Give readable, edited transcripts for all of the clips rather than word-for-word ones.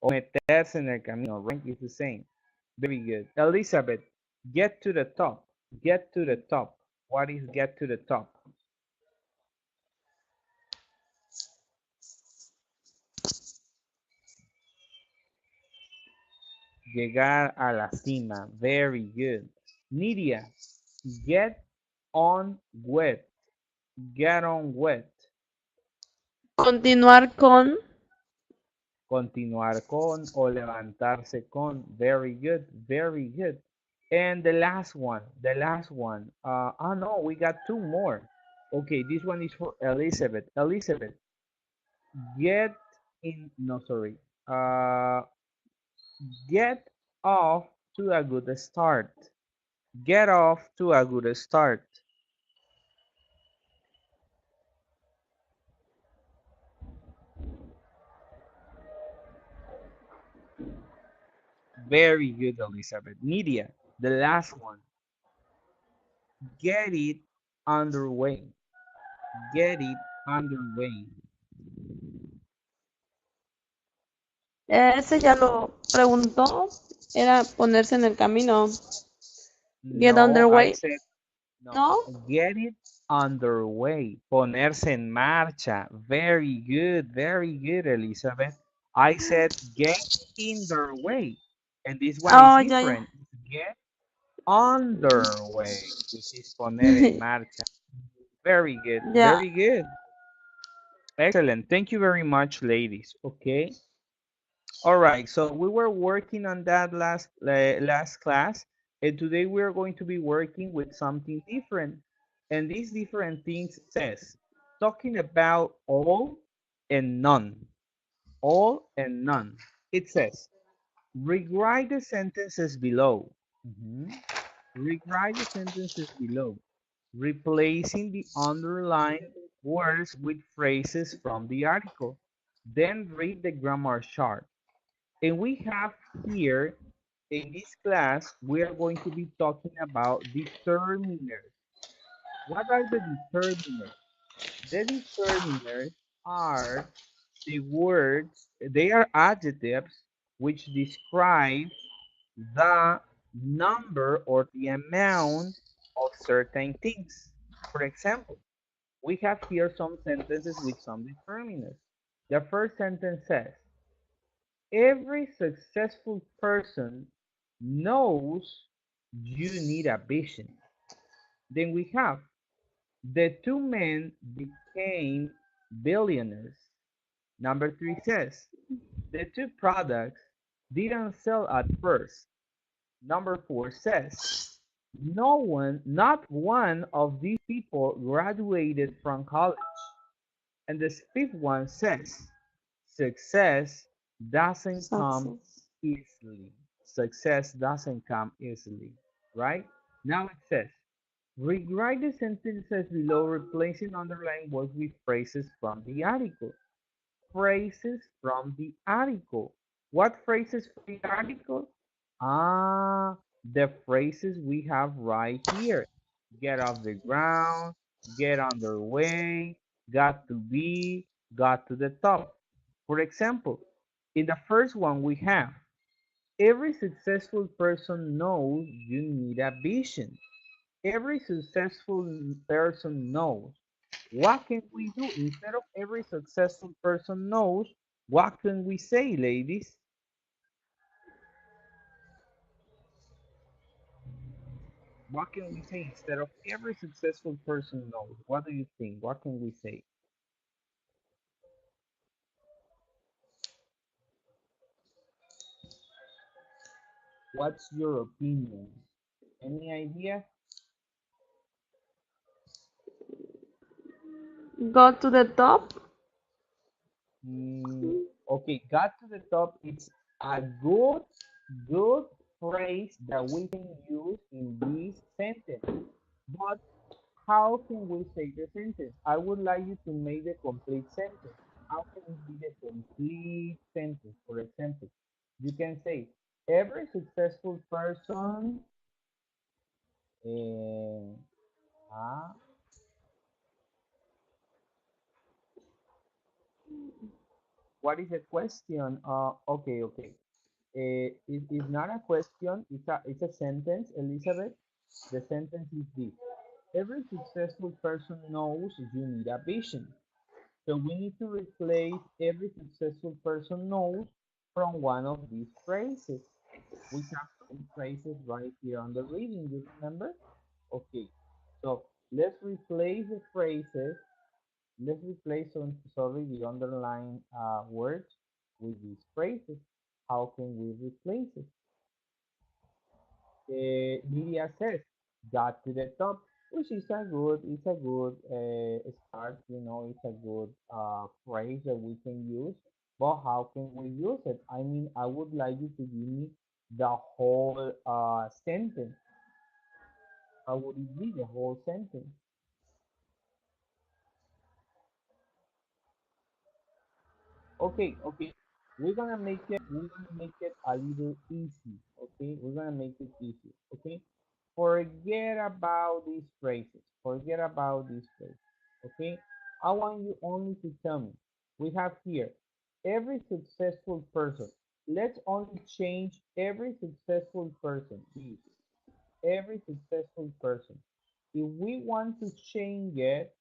O meterse en el camino, right? It's the same. Very good. Elizabeth, get to the top. Get to the top. What is get to the top? Llegar a la cima. Very good. Nidia, get on wet. Get on wet. Continuar con. Continuar con o levantarse con. Very good. Very good. And the last one. The last one. Oh no, we got two more. Okay, this one is for Elizabeth. Elizabeth, get in. No, sorry. Uh, get off to a good start. Get off to a good start. Very good, Elizabeth. Nidia, the last one. Get it underway. Get it underway. Ese ya lo preguntó. Era ponerse en el camino. Get No, I underway. said no. No. Get it underway. Ponerse en marcha. Very good, Elizabeth. I said get in their way. And this one is Oh, ya, ya. different. Get underway, which is poner en marcha. Very good. Ya. Very good. Excellent. Thank you very much, ladies. Okay. All right. So we were working on that last class, and today we are going to be working with something different. And these different things says talking about all and none. All and none. It says rewrite the sentences below. Mhm. Rewrite the sentences below, replacing the underlined words with phrases from the article. Then read the grammar chart. And we have here, in this class, we are going to be talking about determiners. What are the determiners? The determiners are the words, they are adjectives which describe the number or the amount of certain things. For example, we have here some sentences with some determiners. The first sentence says, every successful person knows you need a vision. Then we have, the two men became billionaires. Number three says, the two products didn't sell at first. Number four says, not one of these people graduated from college. And the fifth one says, success doesn't come Success. easily. Success doesn't come easily, right? Now it says, rewrite the sentences below, replacing underlined words with phrases from the article. Phrases from the article. What phrases from the article? Ah, the phrases we have right here. Get off the ground, get underway, got to be, got to the top. For example, in the first one we have, every successful person knows you need a vision. Every successful person knows. What can we do? Instead of every successful person knows, what can we say, ladies? What can we say instead of every successful person knows? What do you think? What can we say? What's your opinion? Any idea? Go to the top. Mm, okay, got to the top. It's a good phrase that we can use in this sentence. But how can we say the sentence? I would like you to make the complete sentence. How can it be the complete sentence? For example, you can say, every successful person eh, ah, What is the question? Okay, okay. It is not a question. It's a sentence, Elizabeth. The sentence is this. Every successful person knows you need a vision. So we need to replace every successful person knows from one of these phrases. We have some phrases right here on the reading, you remember? Okay, so let's replace the phrases. Let's replace, sorry, the underlined words with these phrases. How can we replace it? Media says got to the top, which is a good start. You know, it's a good phrase that we can use. But how can we use it? I mean, I would like you to give me the whole sentence. How would it be the whole sentence? Okay, okay. We're gonna make it a little easy. Okay, we're gonna make it easy. Okay, forget about these phrases. Forget about these phrases. Okay, I want you only to tell me. We have here every successful person. Let's only change every successful person. Please, every successful person. If we want to change it,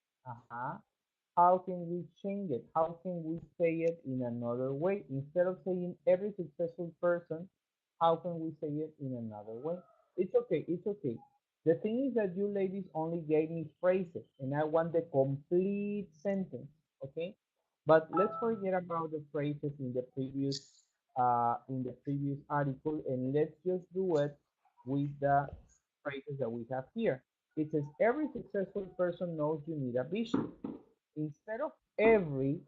how can we change it? How can we say it in another way? Instead of saying every successful person, how can we say it in another way? It's okay, it's okay. The thing is that you ladies only gave me phrases and I want the complete sentence, okay? But let's forget about the phrases in the previous article and let's just do it with the phrases that we have here. It says every successful person knows you need a vision. Instead of every,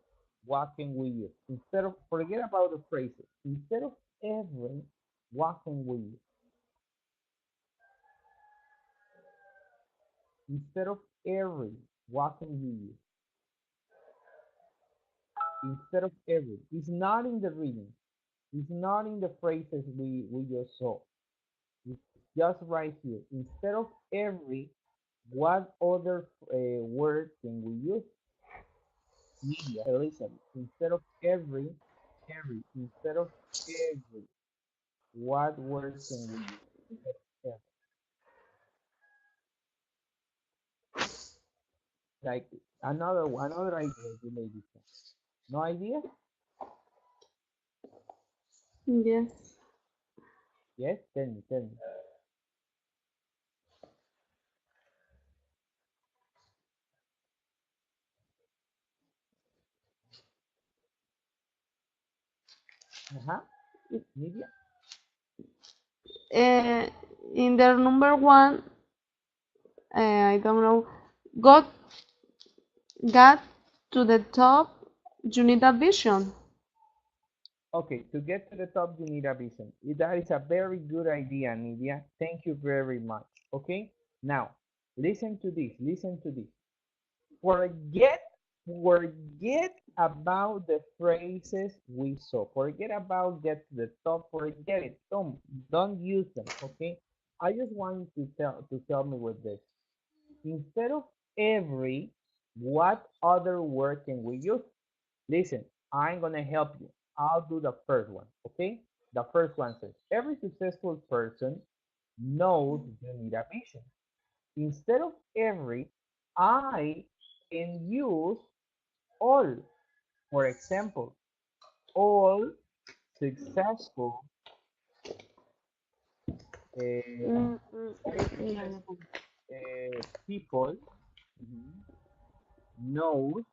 what can we use? Instead of, forget about the phrases. Instead of every, what can we use? Instead of every, what can you use? Instead of every. It's not in the reading. It's not in the phrases we just saw. It's just right here. Instead of every, what other word can we use? Media, Elizabeth. Instead of every. Instead of every, what word can we use? Instead of every? Like another idea, you ladies. No idea? Yes. Yes, tell me, tell me. Uh-huh. Media? Uh, in the number one, I don't know, got got to the top, you need a vision. Okay, to get to the top, you need a vision. That is a very good idea, Nidia. Thank you very much. Okay, now listen to this. Listen to this. Forget, forget about the phrases we saw. Forget about get to the top. Forget it. Don't use them. Okay. I just want you to tell me with this. Instead of every, what other word can we use? Listen, I'm gonna help you. I'll do the first one, okay? The first one says, every successful person knows you need a vision. Instead of every, I can use all. For example, all successful, Mm, mm, all mm, successful people knows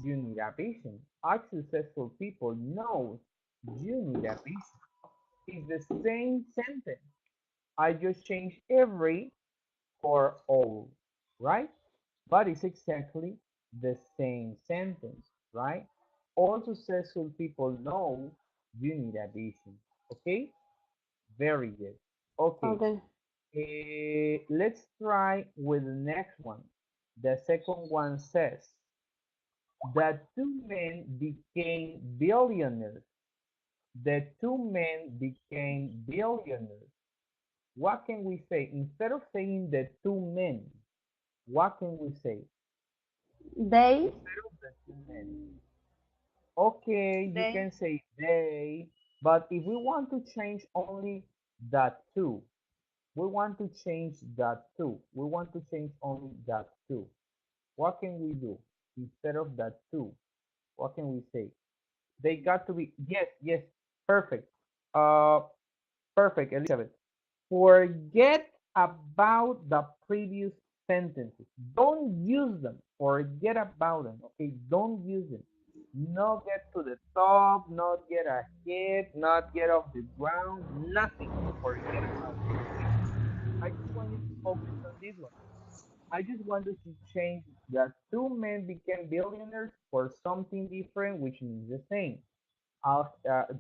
you need a vision. All successful people knows you need a vision. It's the same sentence. I just changed every for all, right? But it's exactly the same sentence, right? All successful people know you need a vision. Okay? Very good. Okay. okay. Let's try with the next one. The second one says that two men became billionaires. The two men became billionaires. What can we say? Instead of saying the two men, what can we say? They Instead of the two men. Okay, you They. can say they, but if we want to change only that two, we want to change that two. We want to change only that two. What can we do instead of that two? What can we say? They got to be, yes, yes, perfect. Uh, perfect, Elizabeth. Forget about the previous sentences. Don't use them. Forget about them. Okay, don't use them. Not get to the top, not get ahead, not get off the ground, nothing. Forget about it. Okay? I just want you to focus on this one. I just wanted to change that two men became billionaires for something different, which means the same.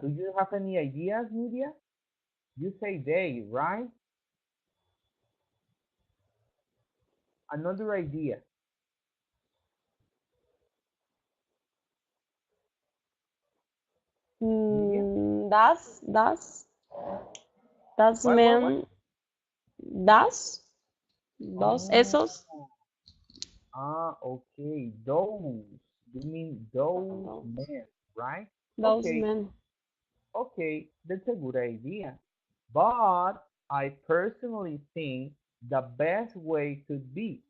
Do you have any ideas, Media? You say they, right? Another idea, Media? Das What? men, das, dos, Oh, esos, okay. Those. You mean those those, men, right? those Okay, men. okay. That's a good idea. But I personally think the best way could be,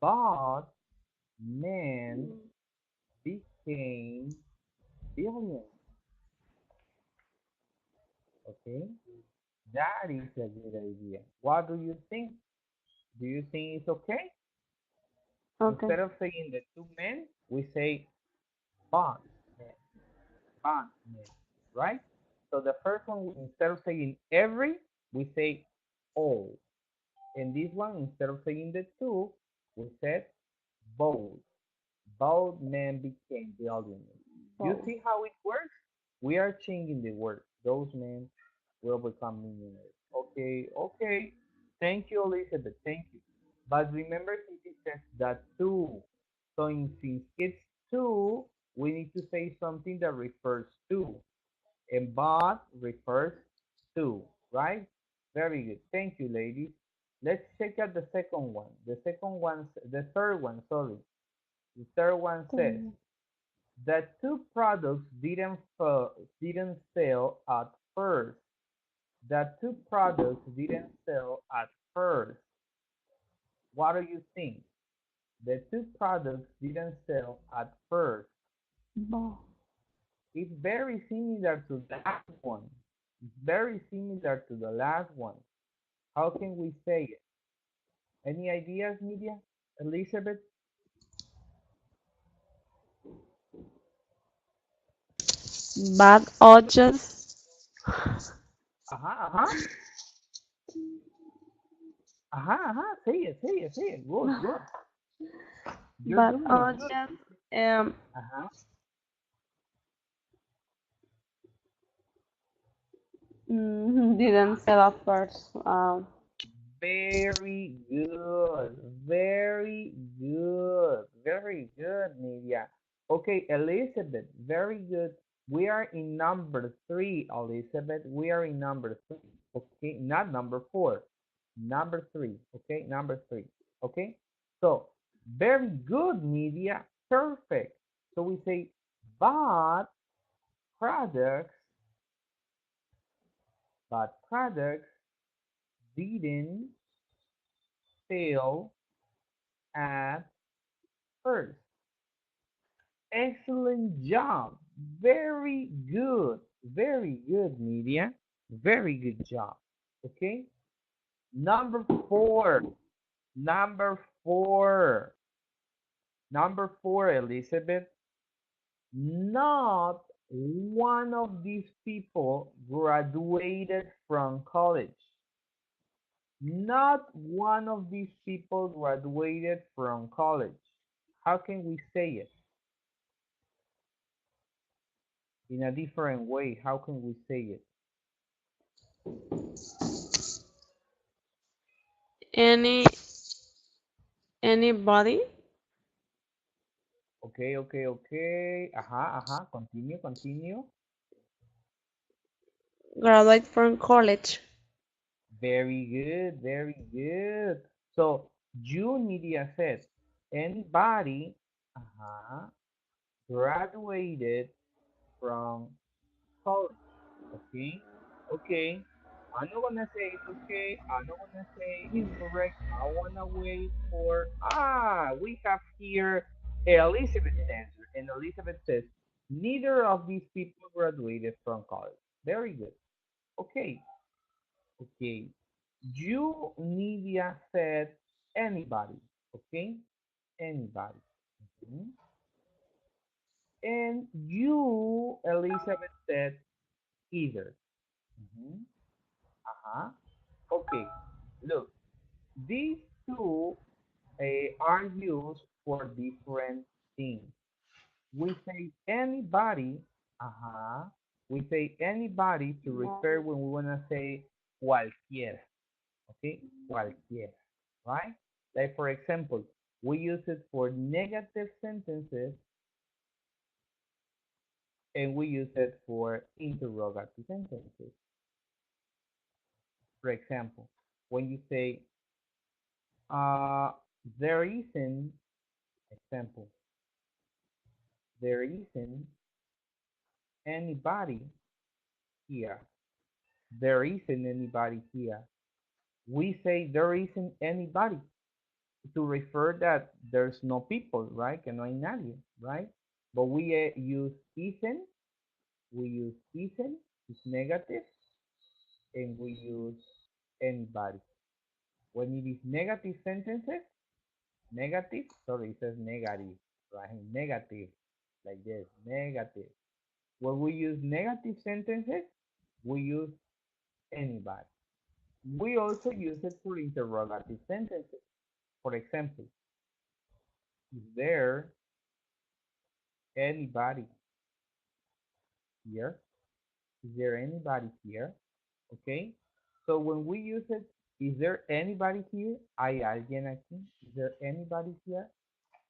but men became billions. Okay, that is a good idea. What do you think? Do you think it's okay? Okay. Instead of saying the two men, we say bond men, bond men, right? So the first one, instead of saying every, we say all. And this one, instead of saying the two, we said both. Both men became billionaires. You Both. see how it works? We are changing the word. Those men will become millionaires. Okay, okay. Thank you, Elizabeth. Thank you. But remember, since it says that two, so since it's two, we need to say something that refers to. And but refers to, right? Very good. Thank you, ladies. Let's check out the second one. The third one, sorry. The third one says, the two products didn't sell at first. The two products didn't sell at first. What do you think? The two products didn't sell at first. Both. It's very similar to that one. It's very similar to the last one. How can we say it? Any ideas, Media? Elizabeth? Bad odds. Uh-huh, uh-huh. Uh-huh, uh-huh. Say it, say it, say it. Good, good. You're Bad doing it good. odds. Um, Uh-huh. didn't sell at first. Very good. Very good. Very good, Media. Okay, Elizabeth, very good. We are in number three, Elizabeth. We are in number three. Okay, not number four. Number three. Okay, number three. Okay, so very good, Media. Perfect. So we say, but products, but products didn't sell at first. Excellent job. Very good. Very good, Media. Very good job. Okay. Number four. Number four. Number four, Elizabeth. Not one of these people graduated from college. Not one of these people graduated from college. How can we say it in a different way? How can we say it? any anybody Okay, okay, okay. Continue, continue. graduate from college. Very good, very good. So, you, Media said, anybody, uh-huh, graduated from college. Okay, okay. I'm not gonna say it's okay. I'm not gonna say it's correct. I wanna wait for we have here Elizabeth's answer, and Elizabeth says neither of these people graduated from college. Very good. Okay, okay. You, Nidia, said anybody. Okay, anybody. Mhm. And you, Elizabeth, said either. Mhm. Uh-huh. Okay. Look, these two are used for different things. We say anybody, uh-huh. We say anybody to refer when we want to say cualquier, okay? Cualquier, right? Like for example, we use it for negative sentences and we use it for interrogative sentences. For example, when you say, uh, there isn't, example, there isn't anybody here. There isn't anybody here. We say there isn't anybody to refer that there's no people, right? Que no hay nadie, right? But we we use isn't, it's negative, and we use anybody. When it is negative sentences, negative, sorry, it says negative, right? Negative, like this, negative. When we use negative sentences, we use anybody. We also use it for interrogative sentences. For example, is there anybody here? Is there anybody here? Okay. So when we use it, is there anybody here? ¿Hay alguien aquí? Is there anybody here?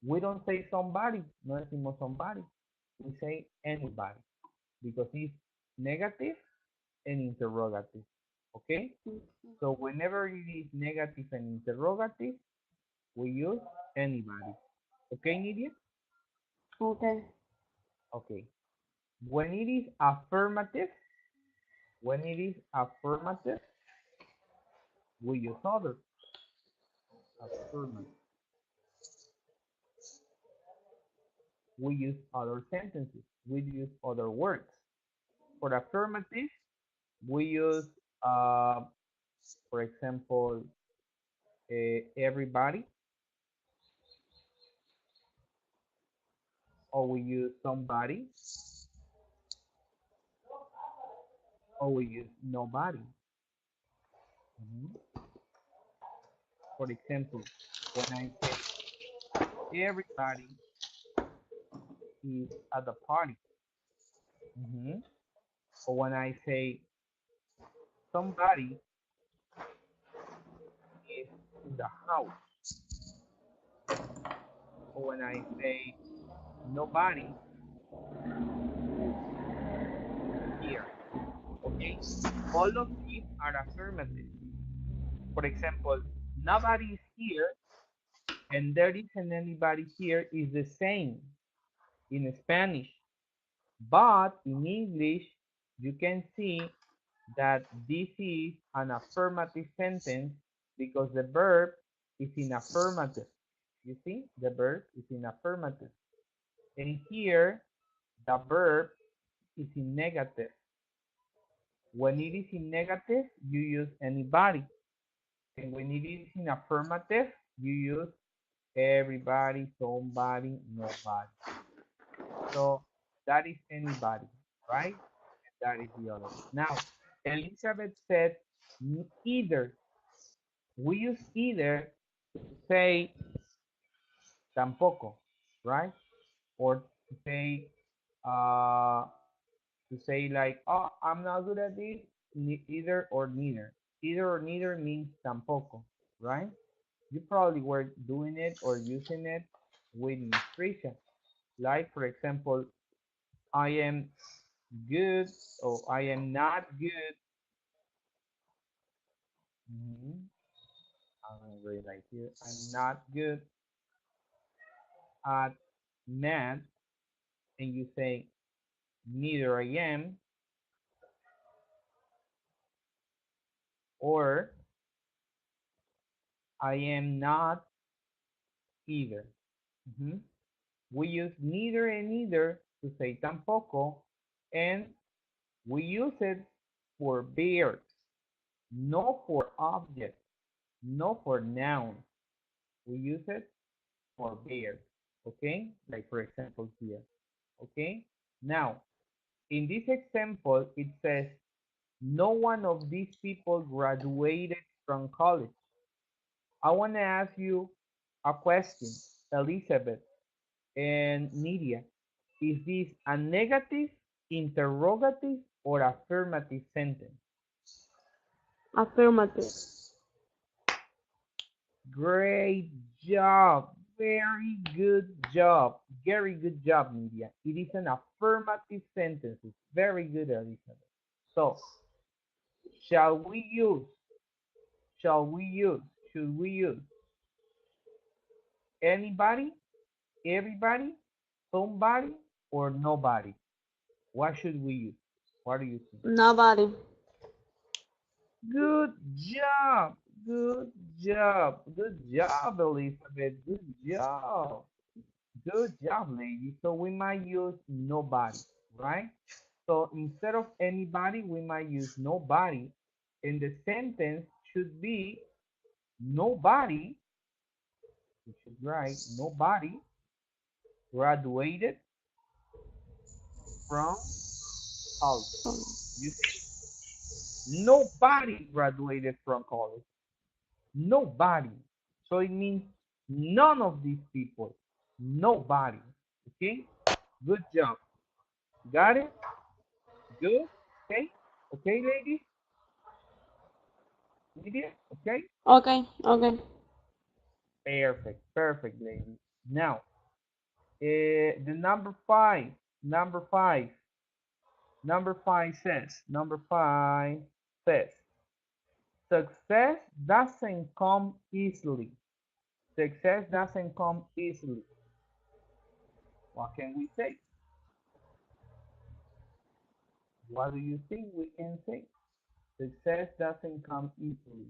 We don't say somebody. No decimos somebody. We say anybody because it's negative and interrogative. Okay. So whenever it is negative and interrogative, we use anybody. Okay, Nidia? Okay. Okay. When it is affirmative, when it is affirmative, we use other. Affirmative. We use other sentences. We use other words. For affirmative, we use, uh, for example, everybody, or we use somebody, or we use nobody. Mhm. For example, when I say everybody is at the party, mhm, or when I say somebody is in the house, or when I say nobody is here. Okay? All of these are affirmative. For example, nobody is here and there isn't anybody here is the same in Spanish. But in English, you can see that this is an affirmative sentence because the verb is in affirmative. You see, the verb is in affirmative. And here, the verb is in negative. When it is in negative, you use anybody. And when it is in affirmative, you use everybody, somebody, nobody. So that is anybody, right? And that is the other one. Now, Elizabeth said either. We use either to say tampoco, right? Or uh, to say like, oh, I'm not good at this, either or neither. Either or neither means tampoco, right? You probably were doing it or using it with Miss Tricia. Like, for example, I am good or I am not good. Mhm. I'm gonna read right here. I'm not good at math and you say neither I am or I am not either. Mhm. We use neither and neither to say tampoco, and we use it for verbs, not for objects, not for nouns. We use it for verbs, okay? Like for example here, okay? Now, in this example, it says, no one of these people graduated from college. I want to ask you a question, Elizabeth and Nidia. Is this a negative, interrogative, or affirmative sentence? Affirmative. Great job. Very good job. Very good job, Nidia. It is an affirmative sentence. Very good, Elizabeth. So, shall we use, shall we use, should we use anybody, everybody, somebody, or nobody? What should we use? What do you think? Nobody. Good job. Good job. Good job, Elizabeth. Good job. Good job, lady. So we might use nobody, right? So instead of anybody, we might use nobody. And the sentence should be nobody, we should write nobody graduated from college. You see, nobody graduated from college. Nobody. So it means none of these people. Nobody. Okay? Good job. Got it? Good? Okay? Okay, ladies? Media? Okay? Okay, okay. Perfect. Perfect, ladies. Now, the number five. Number five. Number five says, success doesn't come easily. Success doesn't come easily. What can we say? What do you think we can say? Success doesn't come easily.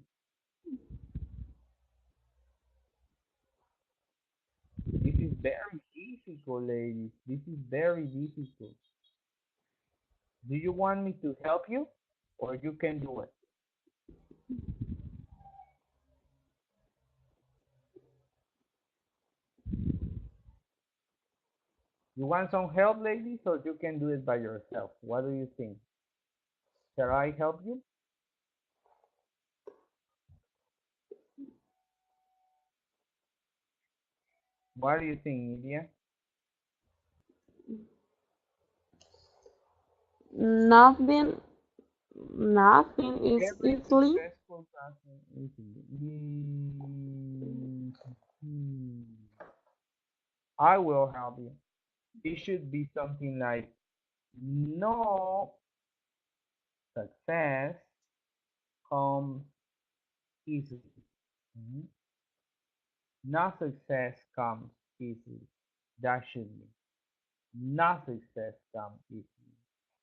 This is very difficult, ladies. This is very difficult. Do you want me to help you or you can do it? You want some help, ladies, or you can do it by yourself? What do you think? Shall I help you? What do you think, Nidia? Nothing, nothing is Every easily. successful person is I will help you. It should be something like no success comes easily. Mhm. No success comes easily. That should be. No success comes easily.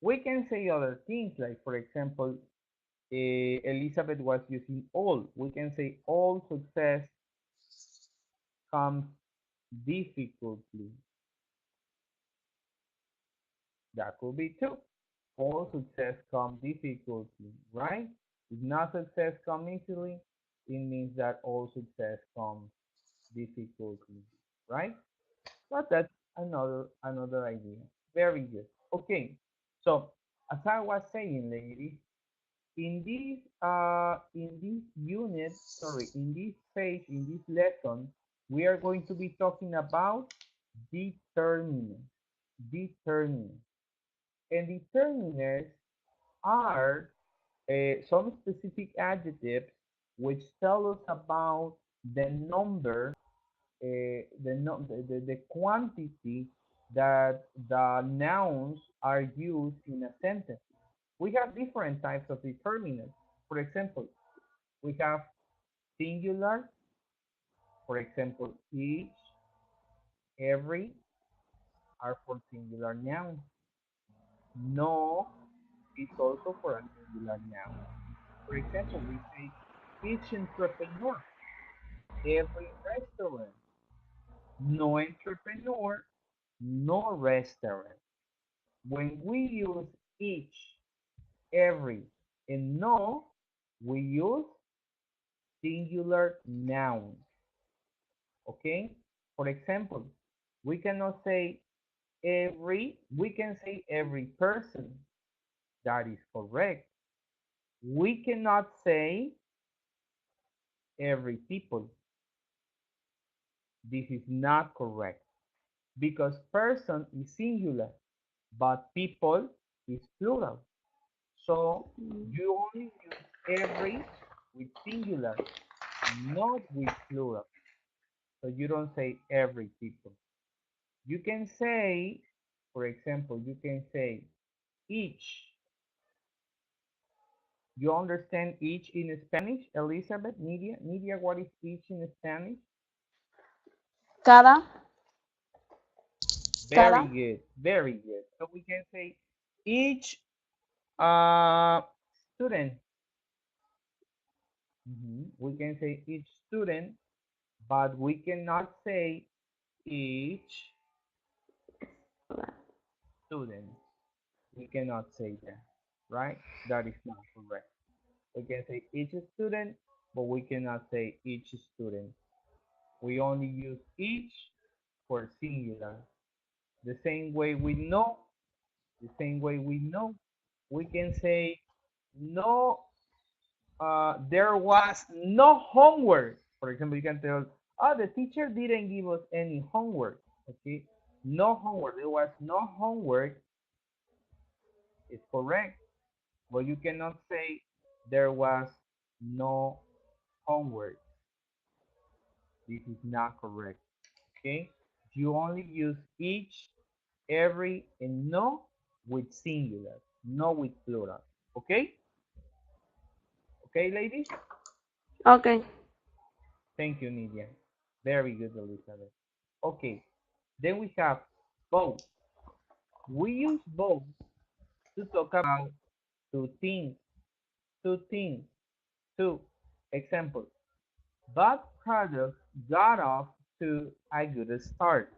We can say other things like, for example, Elizabeth was using all. We can say all success comes difficultly. That could be too. All success comes difficultly, right? If not success comes easily, it means that all success comes difficultly, right? But that's another idea. Very good. Okay. So as I was saying, ladies, in this unit, sorry, in this page, in this lesson, we are going to be talking about determinants. Determinants. And determinants are some specific adjectives which tell us about the number, the quantity that the nouns are used in a sentence. We have different types of determinants. For example, we have singular, for example, each, every, are for singular nouns. No is also for a singular noun. For example, we say each entrepreneur, every restaurant, no entrepreneur, no restaurant. When we use each, every, and no, we use singular nouns. Okay? For example, we cannot say we can say every person. That is correct. We cannot say every people. This is not correct because person is singular, but people is plural. So you only use every with singular, not with plural. So you don't say every people. You can say, for example, you can say each. You understand each in Spanish, Elizabeth, Nidia? Nidia, what is each in Spanish? Cada, Very cada, good, very good. So we can say each uh, student. We can say each student, but we cannot say each student. We cannot say that, right? That is not correct. We can say each student, but we cannot say each student. We only use each for singular. The same way we know, the same way we know, we can say no, there was no homework. For example, you can tell, oh, the teacher didn't give us any homework. Okay, no homework. There was no homework. It's correct, but you cannot say there was no homework. This is not correct. Okay, you only use each, every, and no with singular, no with plural. Okay, okay, ladies. okay. Thank you, Nidia. Very good, Elizabeth. Okay, then we have both. We use both to talk about two things, two things, two. Example, both products got off to a good start.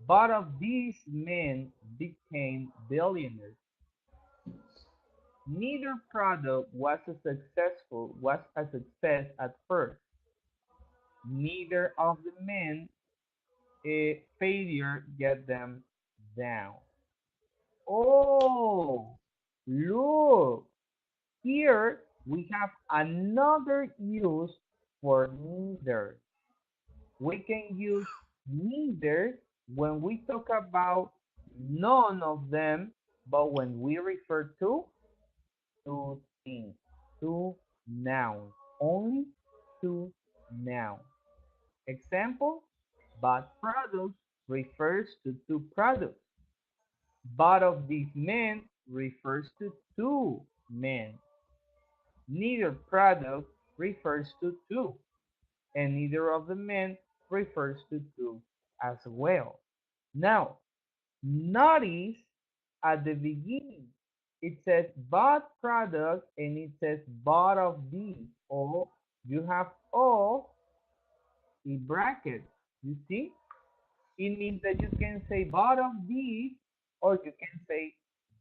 Both of these men became billionaires. Neither product was a success at first. Neither of the men a failure get them down. Oh, look, here we have another use for neither. We can use neither when we talk about none of them, but when we refer to two things, two nouns, only two nouns. Example, bad products refers to two products. Both of these men refers to two men. Neither product refers to two, and neither of the men refers to two as well. Now, notice at the beginning, it says both product and it says both of these, or you have all in brackets. You see? It means that you can say both of these or you can say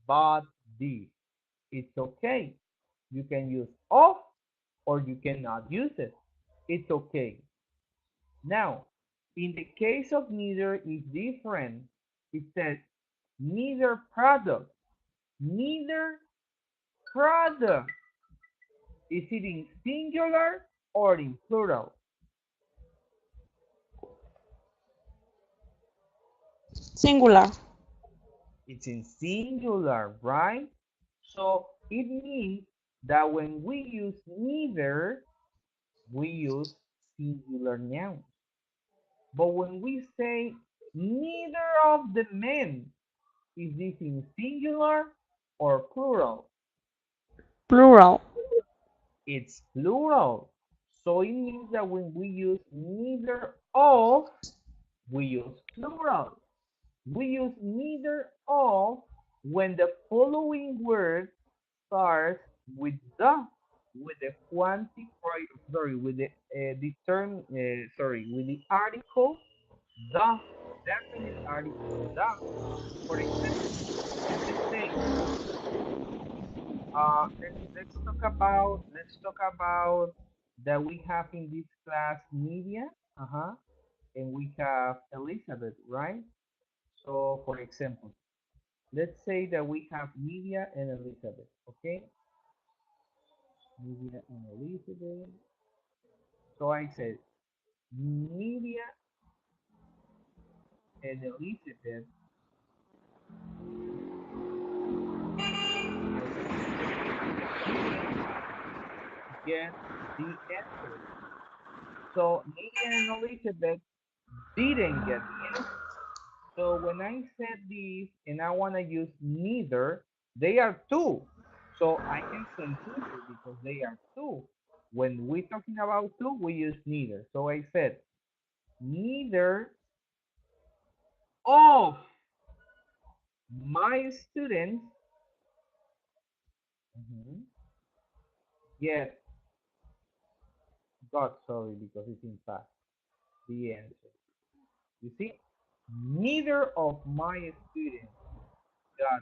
both these. It's okay. You can use of or you cannot use it. It's okay. Now, in the case of neither is different. It says neither product. Neither product. Is it in singular or in plural? Singular. It's in singular, right? So it means that when we use neither, we use singular nouns. But when we say neither of the men, is this in singular or plural? Plural. It's plural. So it means that when we use neither of, we use plural. We use neither of when the following word starts with the, with the sorry, with the term, sorry, with the article the, definite article the. For example, let's say, let's talk about that we have in this class media, and we have Elizabeth, right? So, for example, let's say that we have Media and Elizabeth, okay? Media and Elizabeth. So I said Media and Elizabeth, Elizabeth didn't get the answer. So Media and Elizabeth didn't get the answer. So when I said this and I want to use neither, they are two. So I can say neither because they are two. When we're talking about two, we use neither. So I said neither of my students mhm, get got sorry because it's in past the answer. You see, neither of my students got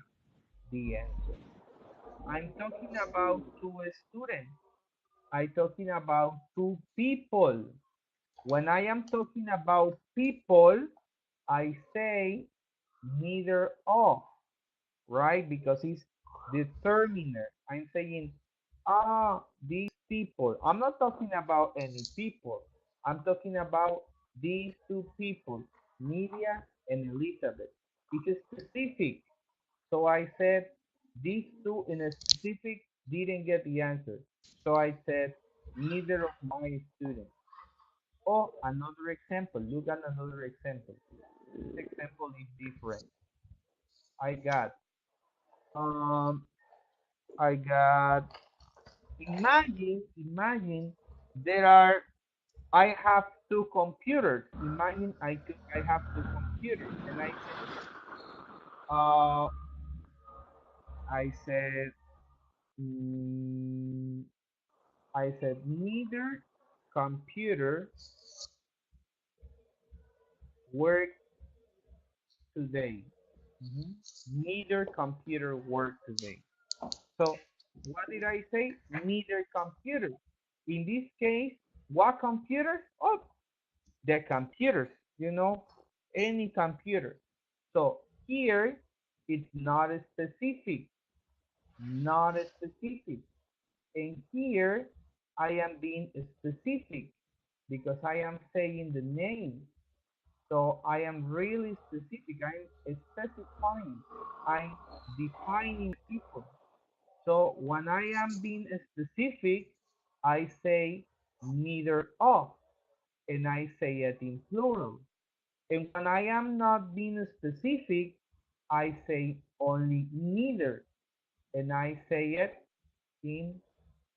the answer. I'm talking about two students. I'm talking about two people. When I am talking about people, I say neither of, right? Because it's determiner. I'm saying, these people. I'm not talking about any people. I'm talking about these two people, Media and Elizabeth. It's specific. So I said these two in a specific didn't get the answer. So I said neither of my students. Oh, another example. Look at another example. This example is different. I got um I got imagine there are I have two computers. Imagine I have two computers and uh I said mm, I said neither computer work today. Mhm. Neither computer work today. So what did I say? Neither computer. In this case, what computers? Oh, the computers, any computer. So here it's not specific, not specific. And here I am being specific because I am saying the name. So I am really specific. I'm specifying. I'm defining people. So when I am being specific, I say neither of, and I say it in plural. And when I am not being specific, I say only neither, and I say it in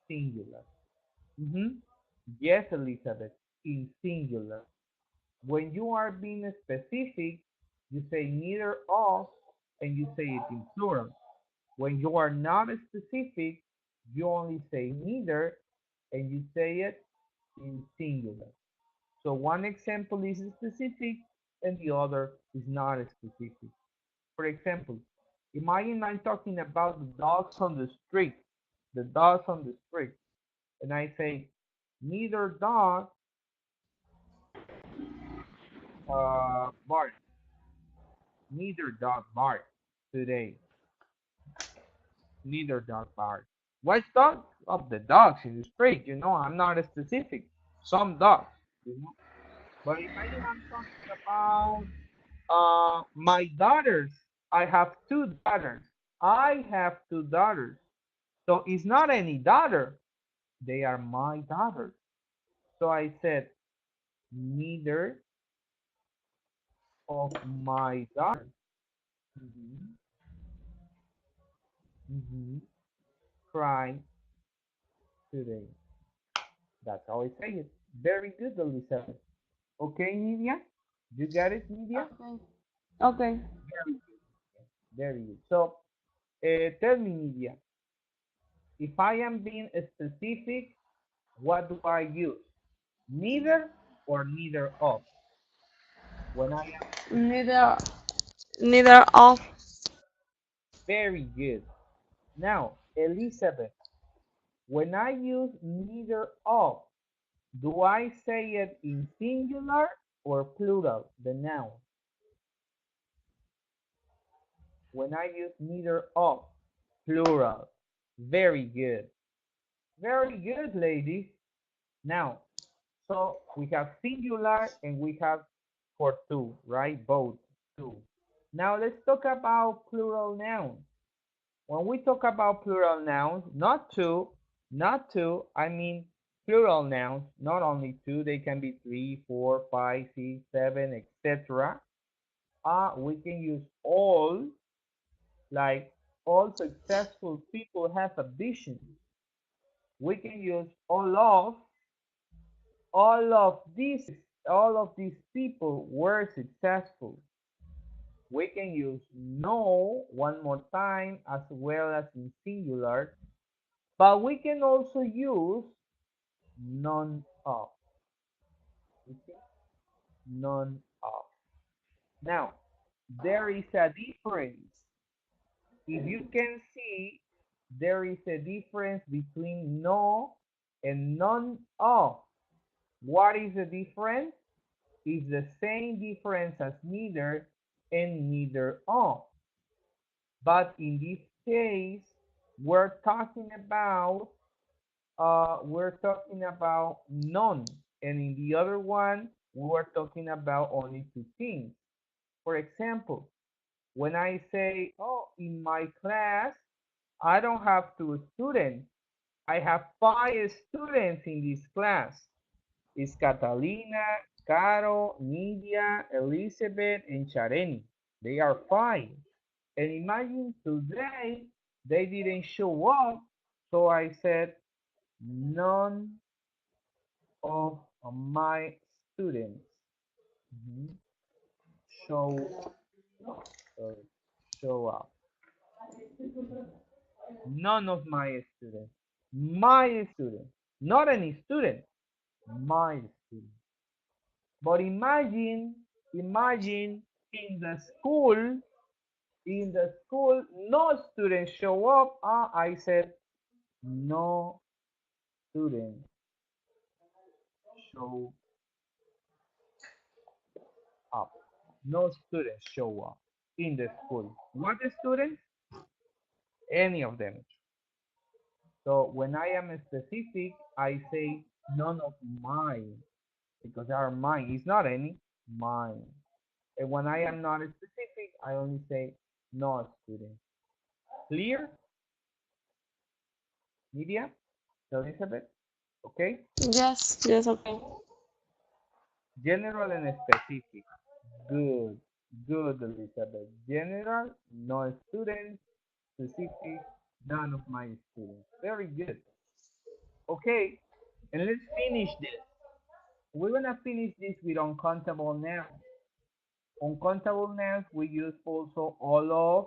singular. Mhm. Yes, Elizabeth, in singular. When you are being specific, you say neither of, and you say it in plural. When you are not specific, you only say neither and you say it in singular. So one example is specific and the other is not specific. For example, imagine I'm talking about the dogs on the street, the dogs on the street, and I say neither dog barks, neither dog barks today, neither dog barks. Which dog? Of the dogs in the street, I'm not specific. Some dogs, you know. But imagine I'm talking about my daughters. I have two daughters. I have two daughters. So it's not any daughter. They are my daughters. So I said neither of my daughters. Mhm, mhm, cry today. That's how I say it. Very good, Elizabeth. Okay, Nidia? You got it, Nidia? Okay. Okay. Very good. Very good. So, tell me, Nidia, if I am being specific, what do I use? Neither or neither of when I am specific. Neither neither of. Very good. Now, Elizabeth, when I use neither of, do I say it in singular or plural, the noun? When I use neither of, plural. Very good. Very good, ladies. Now, so we have singular and we have for two, right? Both, two. Now let's talk about plural nouns. When we talk about plural nouns, not two, I mean plural nouns, not only two, they can be three, four, five, six, seven, etc. We can use all, like all successful people have a vision. We can use all of these, all of these people were successful. We can use no one more time as well as in singular, but we can also use none of. You see? None of. Now, there is a difference. If you can see, there is a difference between no and none of. What is the difference? It's the same difference as neither and neither of. But in this case, we're talking about none, and in the other one, we were talking about only two things. For example, when I say, oh, in my class, I don't have two students. I have five students in this class. It's Catalina, Caro, Nidia, Elizabeth, and Chareni. They are five. And imagine today they didn't show up, so I said none of my students mhm, show sorry, show up. None of my students. My student. Not any student. My student. But imagine in the school, no students show up. I said no students show up. No students show up in the school. What students? Any of them. So when I am specific, I say none of mine because they are mine. It's not any, mine. And when I am not specific, I only say no student. Clear, Media, Elizabeth? Okay? Yes, yes, okay. General and specific. Good, good, Elizabeth. General, no students. Specific, none of my students. Very good. Okay, and let's finish this. We're gonna finish this with uncountable nouns. Uncountable nouns, we use also all of,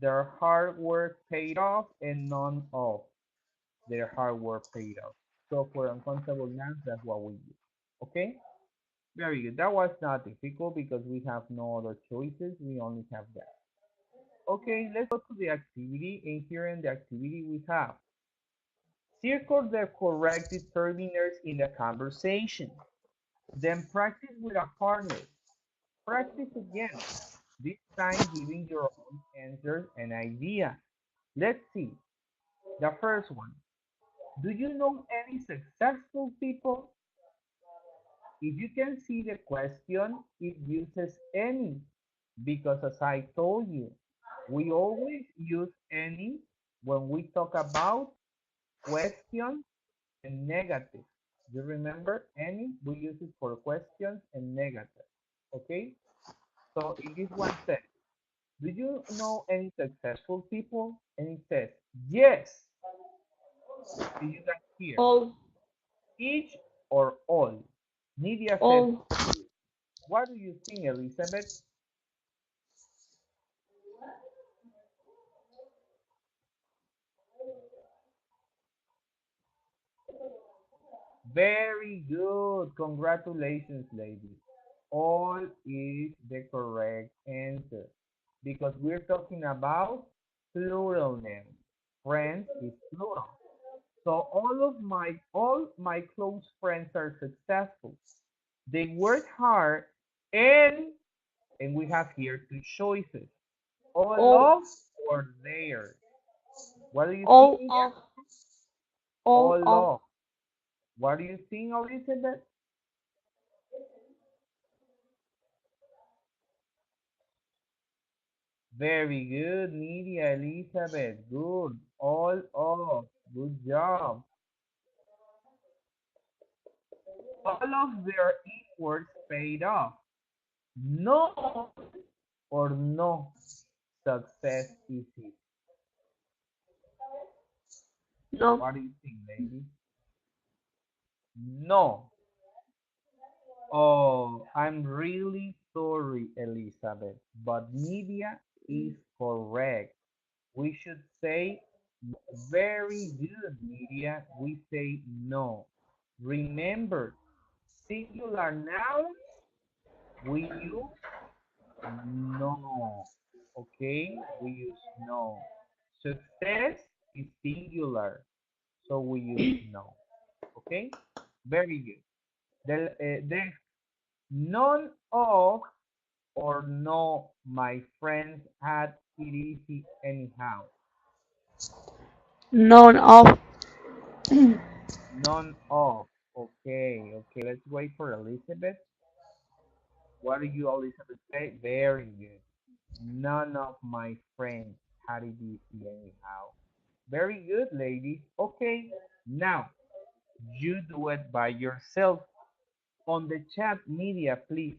their hard work paid off, and none of their hard work paid off. So for uncountable nouns, that's what we use. Okay? Very good. That was not difficult because we have no other choices. We only have that. Okay, let's go to the activity. And here in the activity, we have circle the correct determiners in the conversation. Then practice with a partner. Practice again, this time giving your own answers and ideas. Let's see. The first one. Do you know any successful people? If you can see the question, it uses any because as I told you, we always use any when we talk about questions and negative. You remember any? We use it for questions and negative. Okay? So in this one says, do you know any successful people? And it says, yes. Did you guys hear? All, Each or all? Nidia said, all. what do you think, Elizabeth? Very good. Congratulations, ladies. All is the correct answer because we're talking about plural nouns. Friends is plural. So all my close friends are successful. They work hard and we have here two choices. All All, of or theirs. What do you think, all India? of, all All of. of. What do you think, Elizabeth? Very good, Nidia, Elizabeth. Good. All of. Good job. All of their efforts paid off. No or no success is it. No, What do you think, lady? No. Oh, I'm really sorry, Elizabeth, but Nidia is correct. We should say very good, Nidia. We say no. Remember, singular nouns, we use no. Okay? We use no. Success is singular, so we use no. Okay? Very good. Then none of or no, my friends had it easy anyhow. none of. None of. Okay, okay. Let's wait for Elizabeth. What do you, Elizabeth, say? Very good. None of my friends had it easy anyhow. Very good, ladies. Okay, now you do it by yourself. On the chat media, please,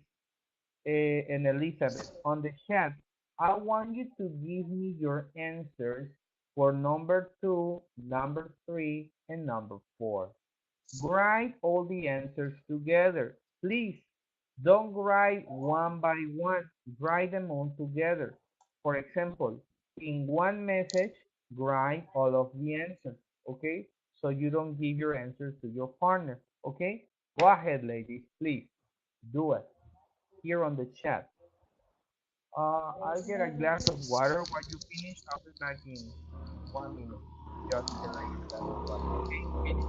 and Elizabeth, on the chat, I want you to give me your answers for number two, number three, and number four. Write all the answers together. Please don't write one by one. Write them all together. For example, in one message, write all of the answers. Okay? So you don't give your answers to your partner. Okay? Go ahead, ladies. Please do it here on the chat. I'll get a glass of water while you finish. I'll be back in 1 minute. Just get like a glass of water. Okay? Finish.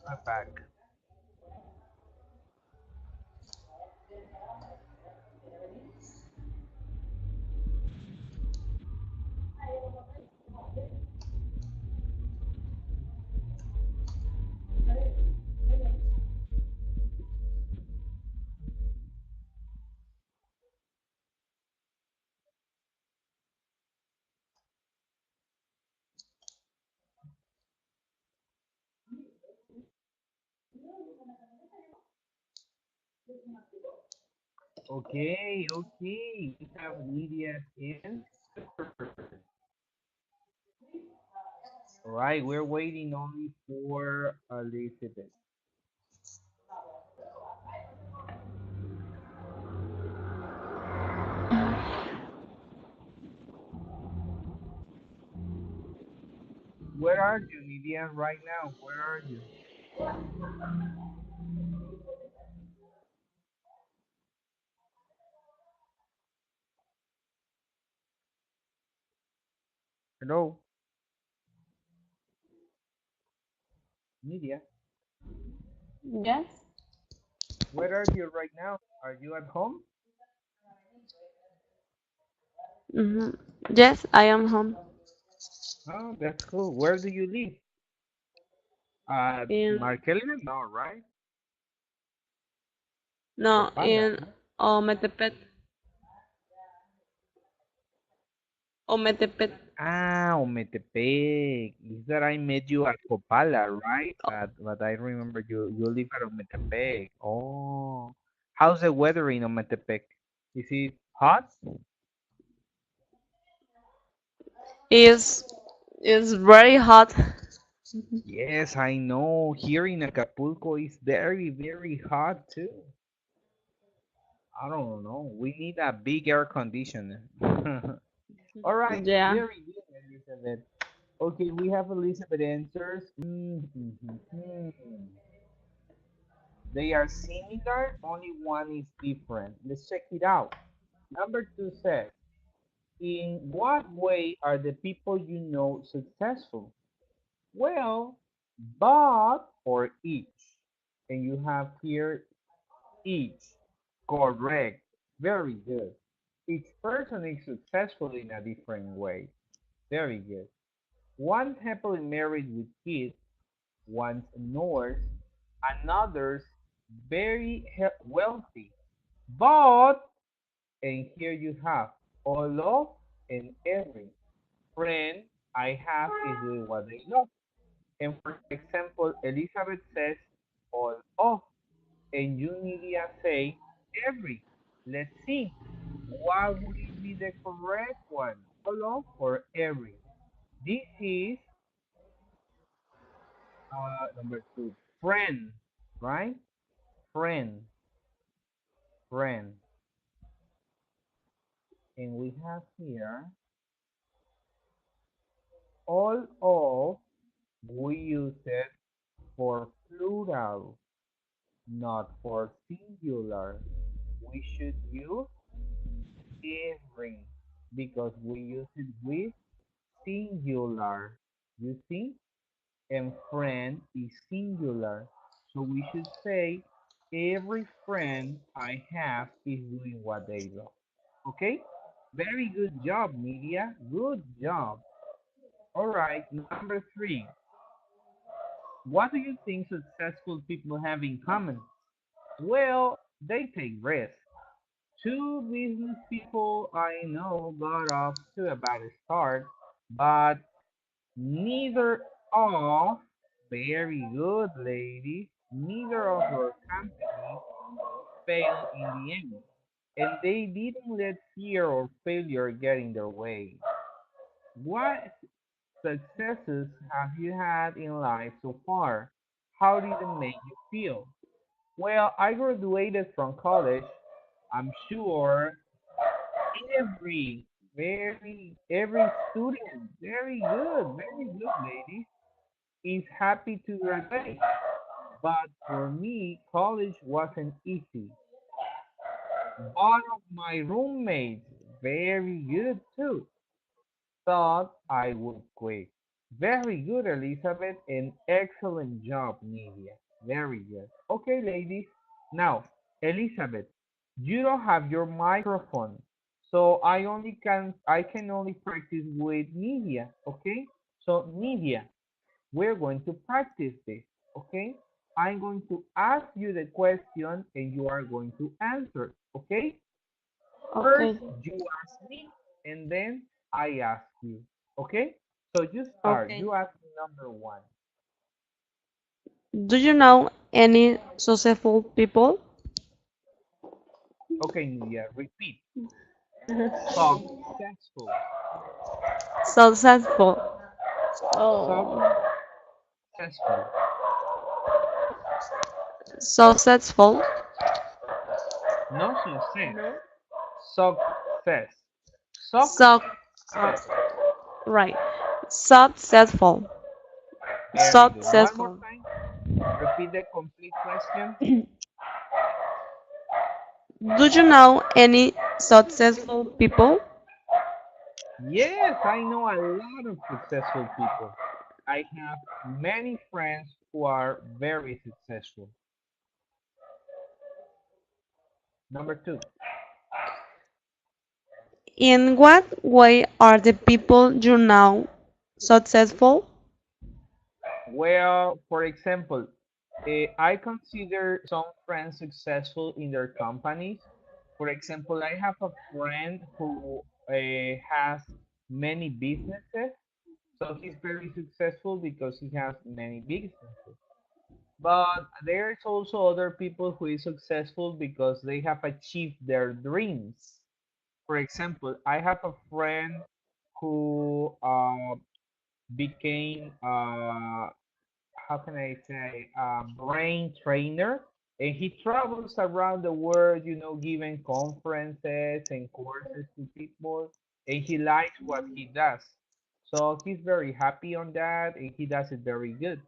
I'm back. Okay, okay. We have Lydia's answer. All right, we're waiting only for Elizabeth. Where are you, Lydia, right now? Where are you? Hello, Media. Yes. Where are you right now? Are you at home? Mm-hmm. Yes, I am home. Oh, that's cool. Where do you live? In Markelina? No, right? no, Copala, in no? Ometepet. Ometepet. Ah, Ometepec. Is that I met you at Copala, right? But I remember you live at Ometepec. Oh, how's the weather in Ometepec? Is it hot? Is is very hot. Yes, I know. Here in Acapulco, it's very, very hot too. I don't know. We need a big air conditioner. All right, Yeah. very good, Elizabeth. Okay, we have Elizabeth answers. They are similar, only one is different. Let's check it out. Number two says, in what way are the people you know successful? Well, but or each. And you have here each. Correct. Very good. Each person is successful in a different way. Very good. One happily married with kids, one's a nurse, another's very wealthy. But, and here you have, all of and every friend I have is doing what they love. And for example, Elizabeth says all of, and you, Nidia, say every. Let's see. What would it be the correct one? All of or every? This is number two. Friend, right? Friend, friend. And we have here all of, we use it for plural, not for singular. We should use every because we use it with singular. You see? And friend is singular. So we should say every friend I have is doing what they love. Okay? Very good job, Media. Good job. All right, number three. What do you think successful people have in common? Well, they take risks. Two business people I know got off to a bad start, but neither of, very good ladies, neither of their companies failed in the end. And they didn't let fear or failure get in their way. What successes have you had in life so far? How did it make you feel? Well, I graduated from college. I'm sure every every student, very good, ladies, is happy to graduate. But for me, college wasn't easy. One of my roommates, very good too, thought I would quit. Very good, Elizabeth, and excellent job, Nidia. Very good. Okay, ladies. Now, Elizabeth, you don't have your microphone, so I can only practice with Nidia. Okay? So, Nidia, we're going to practice this. Okay? I'm going to ask you the question, and you are going to answer. Okay? First, Okay. you ask me, and then I ask you. Okay? So you start. Okay. You ask me number one. Do you know any successful people? Okay, Nidia, repeat. Successful. Successful. Oh. Successful. Successful. No success. Success. Suc. Success. Right. Successful. Very good. One more Successful. time. Repeat the complete question. Do you know any successful people? Yes, I know a lot of successful people. I have many friends who are very successful. Number two, In what way are the people you know successful? well, for example, I consider some friends successful in their companies. For example, I have a friend who has many businesses, so he's very successful because he has many businesses. But there's also other people who is successful because they have achieved their dreams. For example, I have a friend who became how can I say a brain trainer, and he travels around the world, giving conferences and courses to people, and he likes what he does. So he's very happy on that, and he does it very good.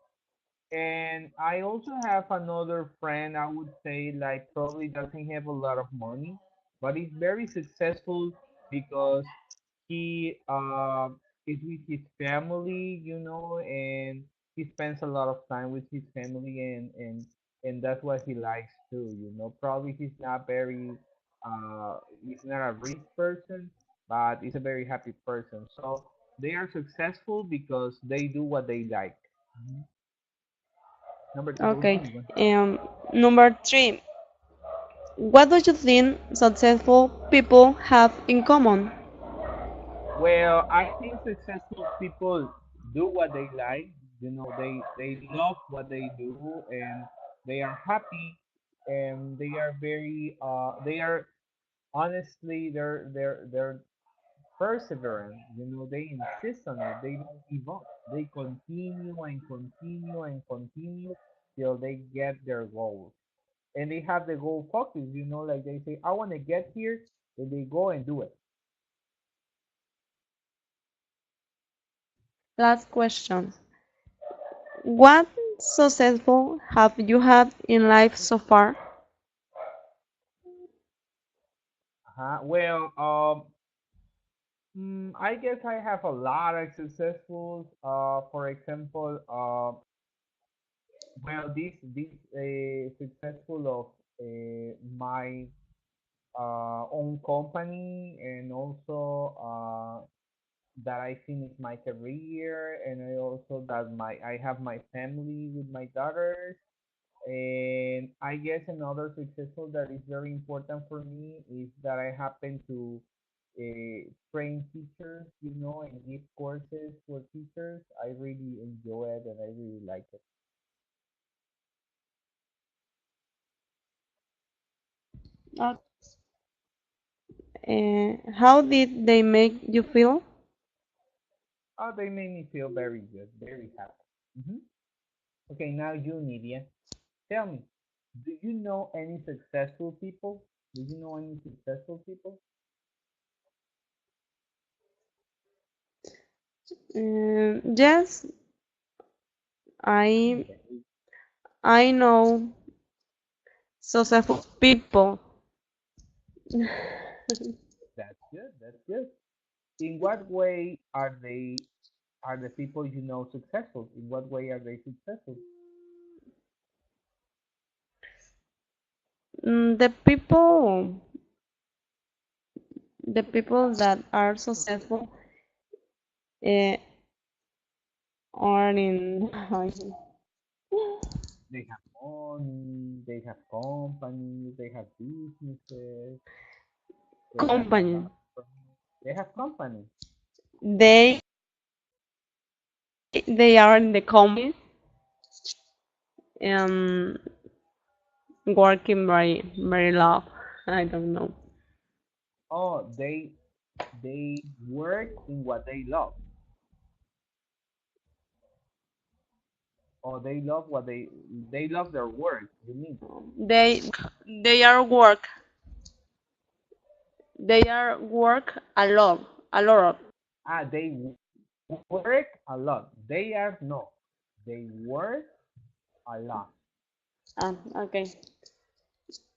And I also have another friend, I would say, like probably doesn't have a lot of money, but he's very successful because he is with his family, and he spends a lot of time with his family, and that's what he likes too, Probably he's not a rich person, but he's a very happy person. So they are successful because they do what they like. Mhm. Number two, go to Okay. you. Number three, what do you think successful people have in common? Well, I think successful people do what they like. They love what they do, and they are happy, and they are honestly they're perseverant. They insist on it. They don't give up. They continue and continue and continue till they get their goals. And they have the goal focus. Like they say, I want to get here, and they go and do it. Last question. What successful have you had in life so far? Well, I guess I have a lot of successfuls. For example, well, this successful of my own company, and also that I finished my career, and I also that I have my family with my daughters. And I guess another successful that is very important for me is that I happen to train teachers, and give courses for teachers. I really enjoy it and I really like it. Uh, how did they make you feel? Oh, they made me feel very good, very happy. Okay, now you, Nidia, tell me, do you know any successful people? Do you know any successful people? Yes, I Okay, I know successful people. that's good. That's good. In what way are the people you know successful? In what way are they successful? The people that are successful uh, are in They have money, they have companies, they have businesses, they have a company. lot of friends. They have companies. They they are in the company and working very low. I don't know. Oh, they work in what they love. Or they love what they love their work, you mean? They they are work. They are work a lot. They work a lot. They are no. They work a lot. Okay.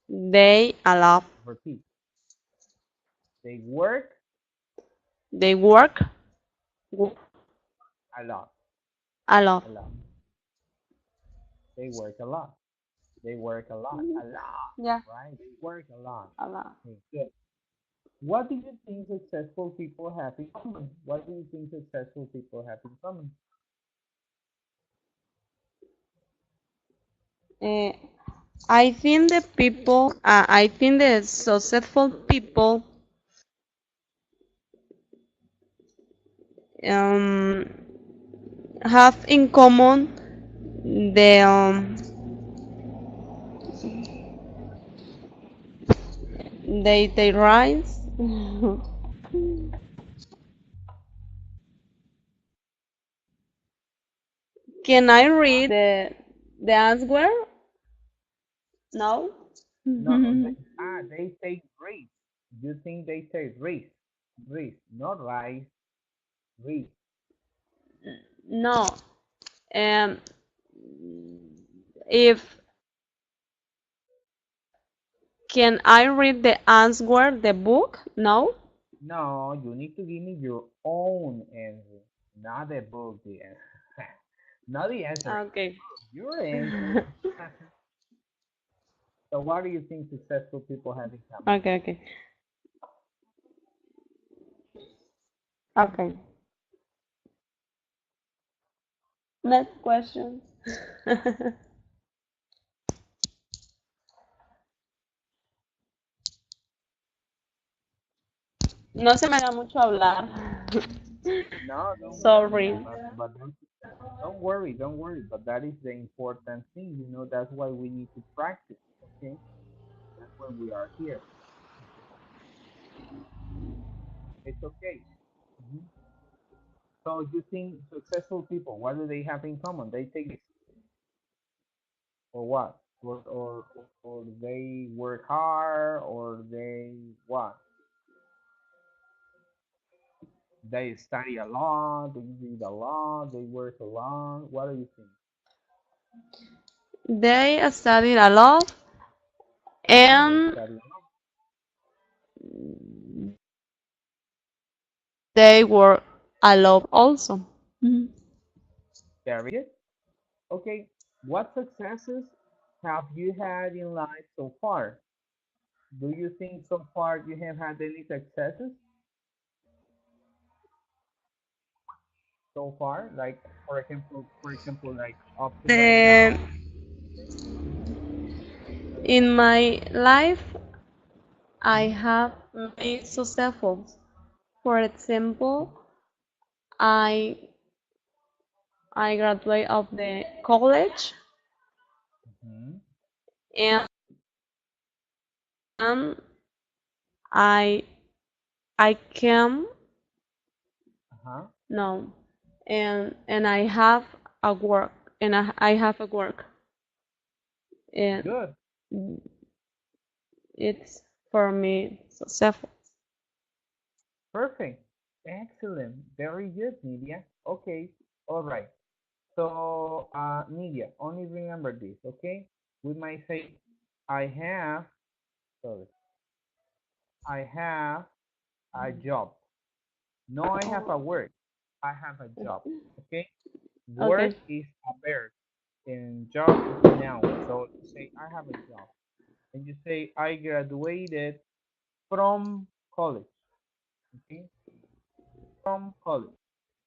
They a lot. Repeat. They work They work wo- A lot, a lot. a lot. They work a lot. They work a lot, Yeah, right? They work a lot. a lot. Okay, good. What do you think successful people have in common? What do you think successful people have in common? Uh, I think the successful people um, have in common the they rise. Can I Huh? read the answer? No. No, they say race. You think they say race, race, not rice, race. No. Um, if can I read the answer, the book? No. No, you need to give me your own answer, not the book. The answer, not the answer in the Okay. book. Your answer. So, what do you think successful people have in common? Okay. Okay. Okay. Next question. No se me da mucho hablar. No, don't worry, Sorry. but don't worry. But that is the important thing. You know, that's why we need to practice. Okay, that's why we are here. It's okay. Mhm. So you think successful people, what do they have in common? They take it or what? Or they work hard or they what? They study a lot, they read a lot, they work a lot. What do you think? They studied a lot They and study a lot. they were a lot also. Mhm. Very good. Okay. What successes have you had in life so far? Do you think so far you have had any successes so far? Like for example, like up to right now? The, in my life, I Mhm. have many successful. For example, I I graduate of the college Mhm. and I I can Uh-huh. no and I have a work and I have a work and Good. it's for me successful. Perfect. Excellent. Very good, Nidia. Okay. All right. So, Nidia, only remember this, okay? We might say, I have, sorry, I have a job. No, I have a Oh, work. I have a job, okay? okay, Work is a verb and job is a noun. So you say, I have a job. And you say, I graduated from college, okay? From college.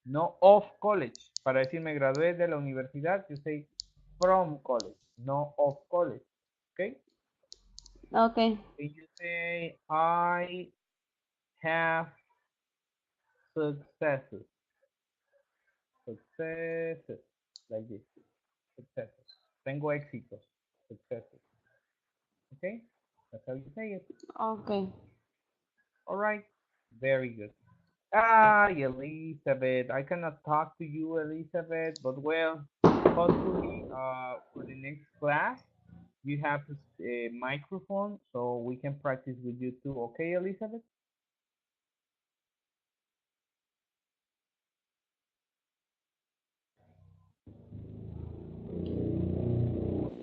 No of college. Para decir me gradué de la universidad, you say from college, no of college. Okay? okay, And you say I have successes. Successes. Like this. Successes. Tengo éxitos. Successes. Okay? That's how you say it. okay. All right. Very good. Ah, Elizabeth. I cannot talk to you, Elizabeth, but well, hopefully, for the next class, you have a microphone so we can practice with you too. Okay, Elizabeth?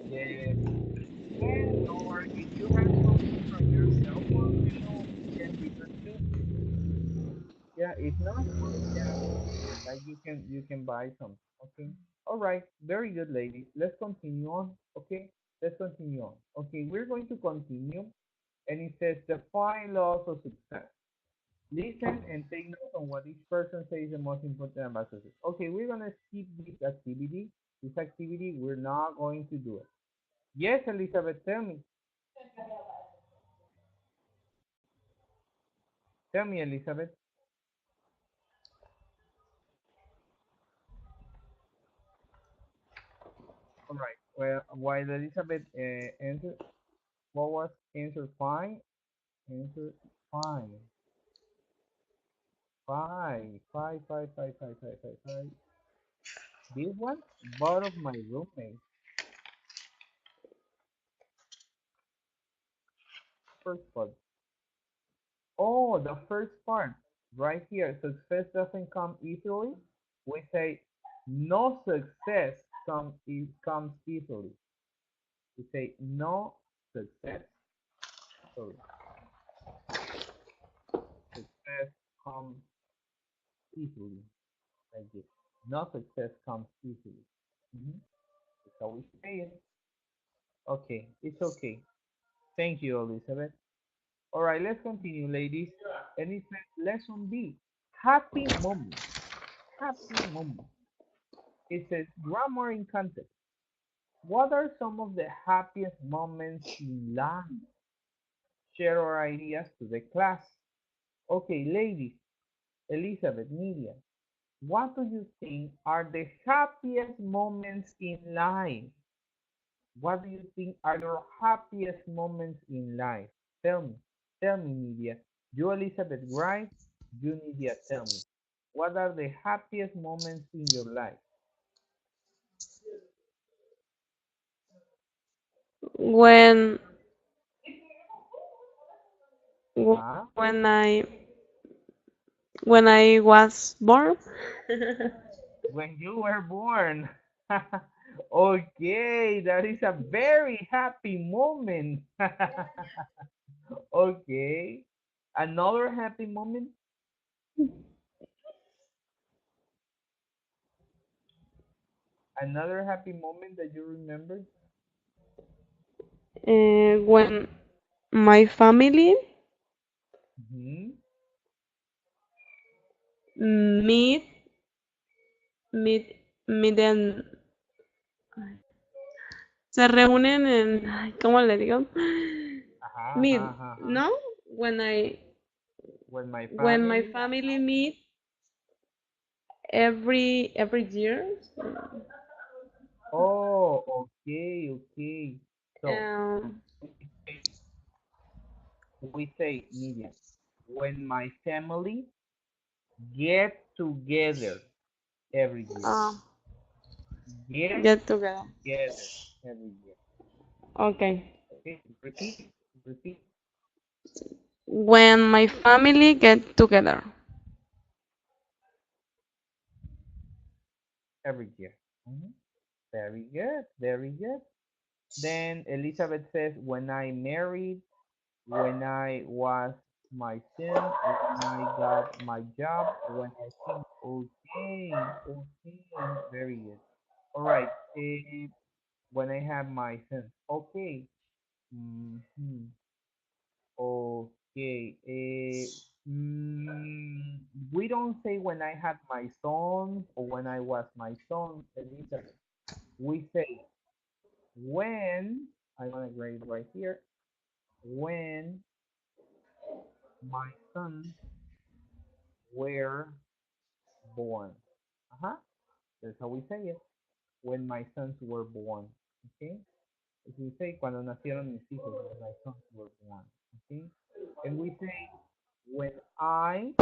Yes. And or if you have something from your cell phone, we can read it too. Yeah, if nothing, yeah, like you can buy some. Okay. All right. Very good, ladies. Let's continue on. Okay. Let's continue on. Okay. We're going to continue, and it says define laws of success. Listen and take notes on what each person says the most important about success. Okay, we're gonna skip this activity. This activity, we're not going to do it. Yes, Elizabeth, tell me. Tell me, Elizabeth. All right. Well, while Elizabeth answered, what was answer fine? Answer fine. Five, five, five, five, five, five, five, five. This one, both of my roommates. First part. Oh, the first part, right here. Success doesn't come easily. We say no success comes easily. We say no success. Sorry, success comes easily. Like this. No success comes easily. Mhm. That's how we say it. Okay, it's okay. Thank you, Elizabeth. All right, let's continue, ladies. And it says lesson B, happy moment. Happy moment. It says grammar in context. What are some of the happiest moments in life? Share our ideas to the class. Okay, ladies, Elizabeth, Media, what do you think are the happiest moments in life? What do you think are your happiest moments in life? Tell me, Media. You, Elizabeth, right? You, Media, tell me. What are the happiest moments in your life? When Huh? when I was born. When you were born. Okay, that is a very happy moment. Okay. Another happy moment? Another happy moment that you remember? When my family Hmm. meet meet meet and se reúnen en, ay, ¿cómo le digo? Ajá, ajá, Meet, ajá, ajá. ¿no? When I When my when my family. family meet every year. Oh, okay, okay. So Um, we say, we say, Miriam, when my family get together every year. uh, Get get together. together every year. Okay. Okay, repeat, repeat When my family get together. every year. Mhm. Very good, very good. Then Elizabeth says, when I married, when I was my son, when I got my job, when I think, okay, okay, very good. All right, when I have my son, okay. Hmm. Okay. We don't say when I had my son or when I was my son, Elizabeth. We say when, I'm gonna grade right here, when my sons were born. Uh-huh. That's how we say it. When my sons were born. Okay. As we say, cuando nacieron mis hijos, when my sons were born. Okay. And we say when I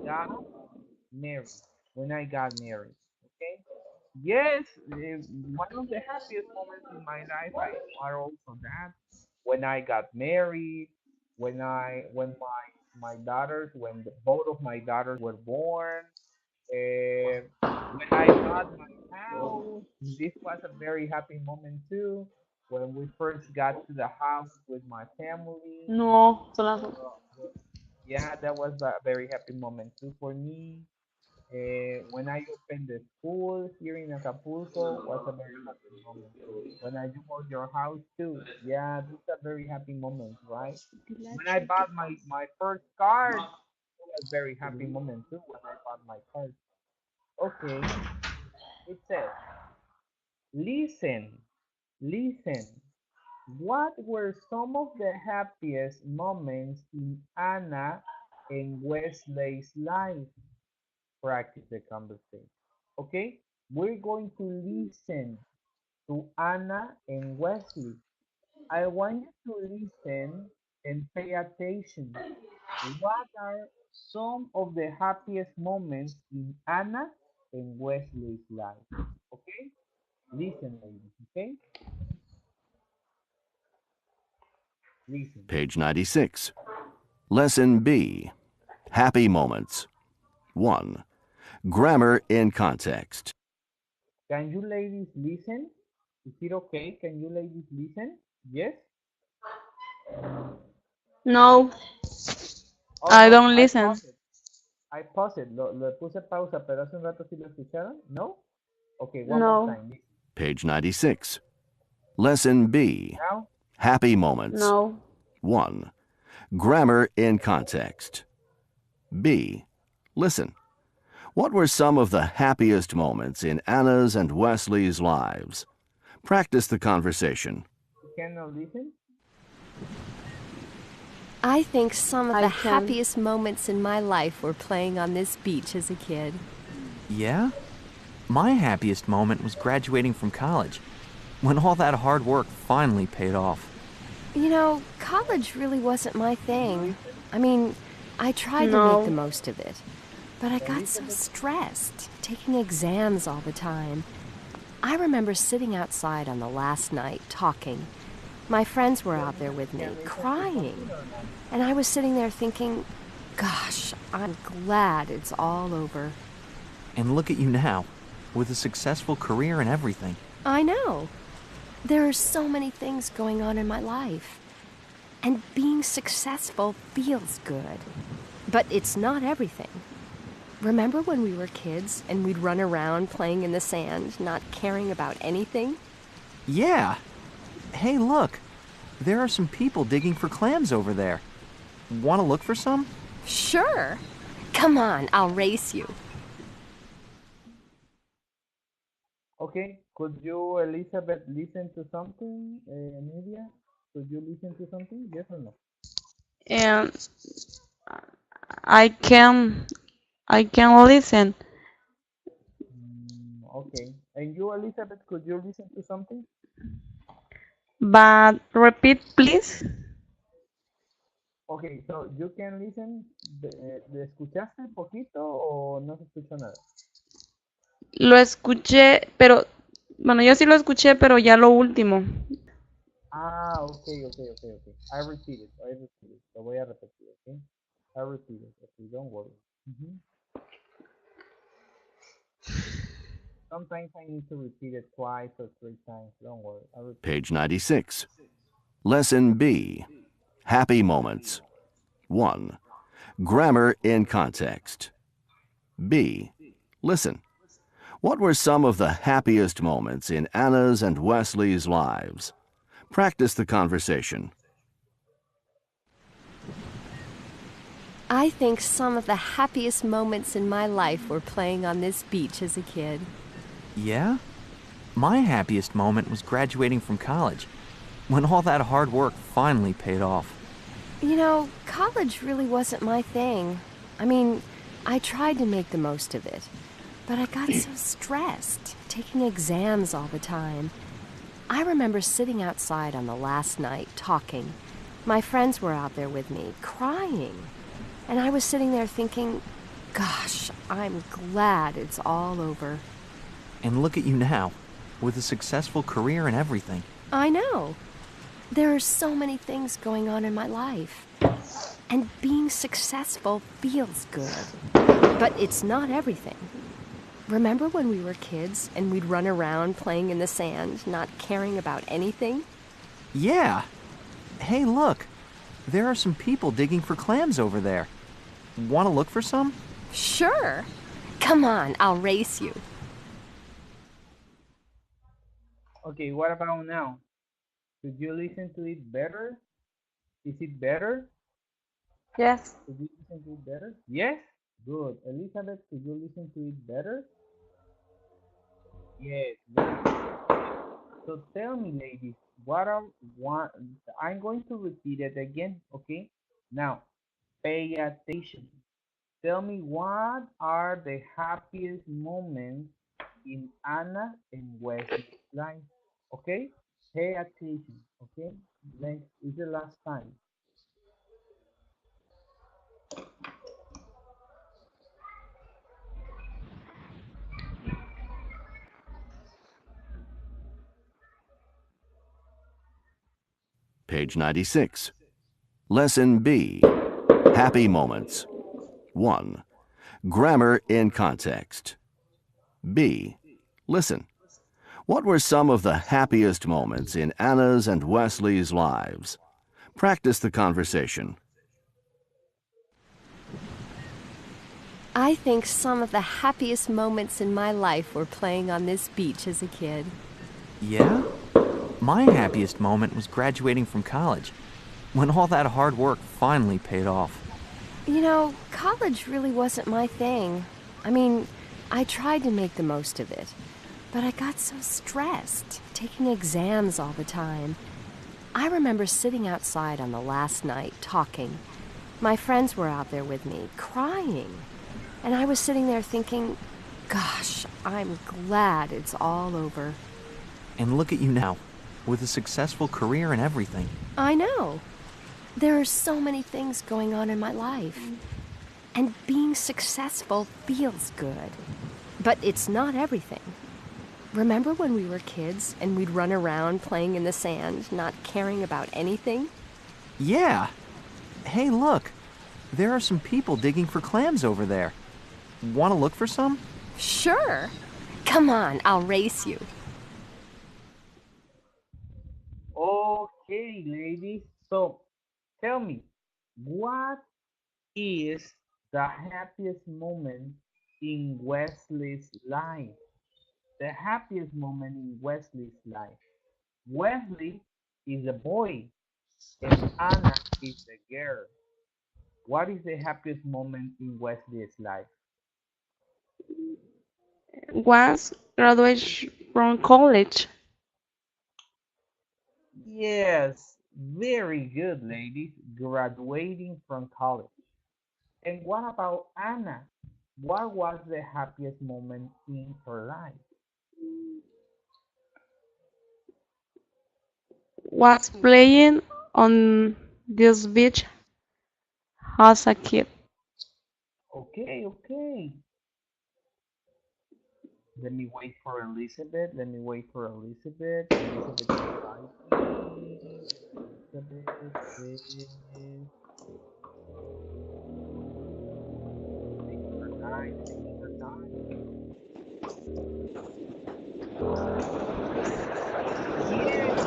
got married. When I got married. Okay. Yes, one of the happiest moments in my life are also that when I got married, when my daughters, both of my daughters were born, uh, when I bought my house. This was a very happy moment too. When we first got to the house with my family. No, son las Uh, Yeah, that was a very happy moment too for me. When I opened the school here in Acapulco was a very happy moment too. When I do bought your house too, yeah, these are very happy moments, right? When I bought my first card, it was very happy moment too when I bought my card. Okay, it says, listen, listen. What were some of the happiest moments in Anna and Wesley's life? Practice the conversation. Okay? We're going to listen to Anna and Wesley. I want you to listen and pay attention. What are some of the happiest moments in Anna and Wesley's life? Okay? Listen, ladies. Okay? Listen. Page 96. Lesson B. Happy moments. 1. Grammar in context. Can you ladies listen? Is it okay? Can you ladies listen? Yes? No, Oh, I no. don't I listen. pause it. I pause it. Le puse pausa, pero hace un rato sí lo escucharon. ¿No? Okay, one more No, time. Listen. Page 96. Lesson B. Now, Happy moments. no. 1. Grammar in context. B. Listen. What were some of the happiest moments in Anna's and Wesley's lives? Practice the conversation. you cannot listen? I think some of I the can. happiest moments in my life were playing on this beach as a kid. Yeah? My happiest moment was graduating from college, when all that hard work finally paid off. You know, college really wasn't my thing. I mean, I tried to make the No. most of it, but I got so stressed, taking exams all the time. I remember sitting outside on the last night talking. My friends were out there with me, crying. And I was sitting there thinking, gosh, I'm glad it's all over. And look at you now, with a successful career and everything. I know. There are so many things going on in my life. And being successful feels good. But it's not everything. Remember when we were kids and we'd run around playing in the sand, not caring about anything? Yeah! Hey, look! There are some people digging for clams over there. Want to look for some? Sure. Come on, I'll race you. Okay. Could you, Elizabeth, listen to something? Media? Could you listen to something? Yes or no? And I can I can listen, Okay. And you, Elizabeth, could you listen to something? but repeat please. Okay, so you can listen. ¿Le escuchaste poquito o no se escuchó nada? Lo escuché, pero bueno, yo sí lo escuché, pero ya lo último. Ah, okay. I repeat it. Lo voy a repetir, okay? I repeat it, okay, don't worry. Mhm. Sometimes I need to repeat it twice or three times. Don't worry. I repeat. Page 96. Lesson B. Happy moments. 1. Grammar in context. B. Listen. What were some of the happiest moments in Anna's and Wesley's lives? Practice the conversation. I think some of the happiest moments in my life were playing on this beach as a kid. Yeah? My happiest moment was graduating from college, when all that hard work finally paid off. You know, college really wasn't my thing. I mean, I tried to make the most of it, but I got so stressed, taking exams all the time. I remember sitting outside on the last night talking. My friends were out there with me, crying. And I was sitting there thinking, gosh, I'm glad it's all over. And look at you now, with a successful career and everything. I know. There are so many things going on in my life. And being successful feels good. But it's not everything. Remember when we were kids and we'd run around playing in the sand, not caring about anything? Yeah! Hey, look! There are some people digging for clams over there. Want to look for some? Sure. Come on, I'll race you. Okay, what about now? Could you listen to it better? Is it better? Yes. Could you listen to it better? Yes? Good. Elizabeth, could you listen to it better? Yes, very good. So tell me, ladies, what are one? I'm going to repeat it again, okay? Now, pay attention. Tell me what are the happiest moments in Anna and Wesley's life, okay? Pay attention, okay? Next is the last time. Page 96. Lesson B. Happy moments. 1. Grammar in context. B. Listen. What were some of the happiest moments in Anna's and Wesley's lives? Practice the conversation. I think some of the happiest moments in my life were playing on this beach as a kid. Yeah? My happiest moment was graduating from college, when all that hard work finally paid off. You know, college really wasn't my thing. I mean, I tried to make the most of it, but I got so stressed, taking exams all the time. I remember sitting outside on the last night, talking. My friends were out there with me, crying. And I was sitting there thinking, gosh, I'm glad it's all over. And look at you now, with a successful career and everything. I know. There are so many things going on in my life. And being successful feels good. But it's not everything. Remember when we were kids and we'd run around playing in the sand, not caring about anything? Yeah! Hey, look! There are some people digging for clams over there. Want to look for some? Sure. Come on, I'll race you. Okay, ladies. So tell me, what is the happiest moment in Wesley's life? The happiest moment in Wesley's life. Wesley is a boy and Anna is a girl. What is the happiest moment in Wesley's life? Was graduation from college. Yes, very good, ladies. Graduating from college. And what about Anna? What was the happiest moment in her life? Was playing on this beach as a kid. Okay, okay. Let me wait for Elizabeth. Let me wait for Elizabeth. Elizabeth is typing. Elizabeth is taking her time, taking her time. Yes,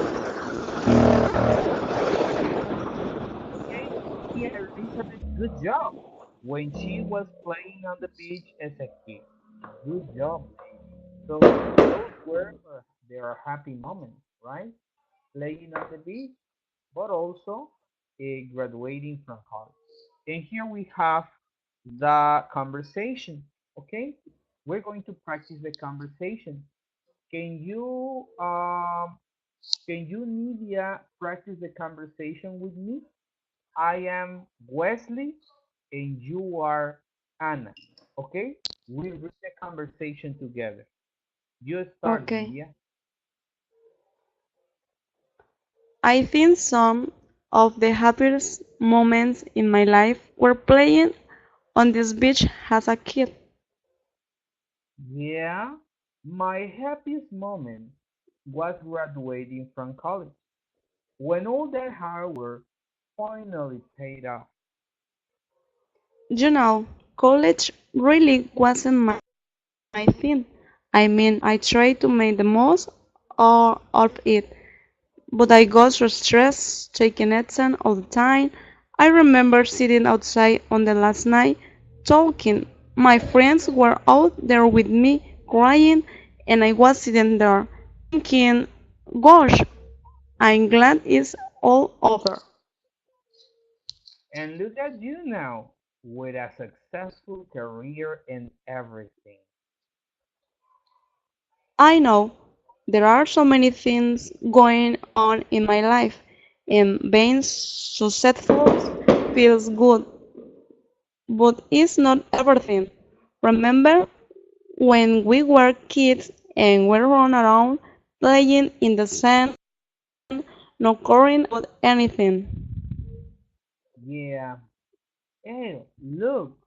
okay. Yeah, Elizabeth, good job. When she was playing on the beach as a kid. Good job, lady. So those were their happy moments, right? Playing on the beach, but also graduating from college. And here we have the conversation. Okay, we're going to practice the conversation. Can you, Nidia, practice the conversation with me? I am Wesley, and you are Anna. Okay, we read the conversation together. You start, Okay. Nidia. I think some of the happiest moments in my life were playing on this beach as a kid. Yeah, my happiest moment was graduating from college when all that hard work finally paid off. You know, college really wasn't my thing. I mean, I tried to make the most of it, but I got so stressed taking exams all the time. I remember sitting outside on the last night talking. My friends were out there with me crying, and I was sitting there thinking, gosh, I'm glad it's all over. And look at you now with a successful career and everything. I know there are so many things going on in my life, and being successful feels good, but it's not everything. Remember when we were kids and we run around playing in the sand, not caring about anything? Yeah. Hey, look,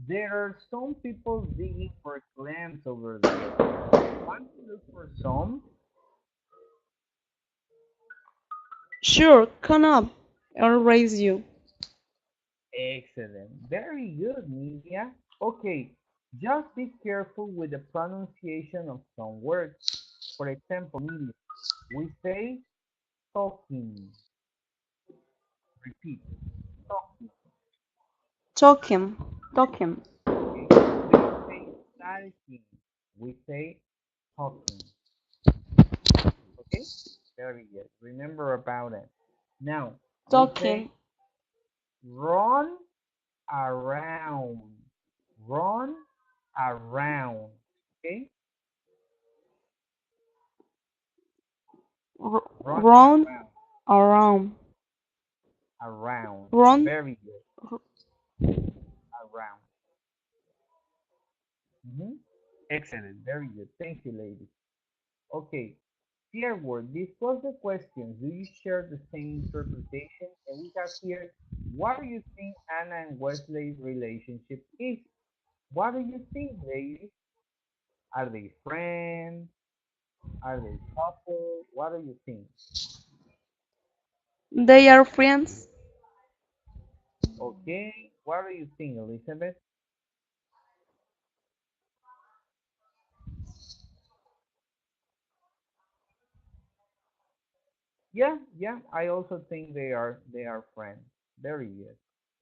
there are some people digging for clams over there. Want to look for some? Sure, come up. I'll raise you. Excellent. Very good, Nidia. Okay, just be careful with the pronunciation of some words. For example, Nidia, we say talking. Repeat, talking. Talking, talking. Okay, we don't say talking. We say talking. Okay, very good. Remember about it. Now, we say Talking. run around. Run around. Okay, run Run around. around. Around. Run. Very good. Around. Mhm. Excellent. Very good. Thank you, ladies. Okay. Dear word, discuss the questions. Do you share the same interpretation? And we have here, what do you think Anna and Wesley's relationship is? What do you think, ladies? Are they friends? Are they couple? What do you think? They are friends. Okay. What do you think, Elizabeth? Yeah, yeah. I also think they are friends. Very good.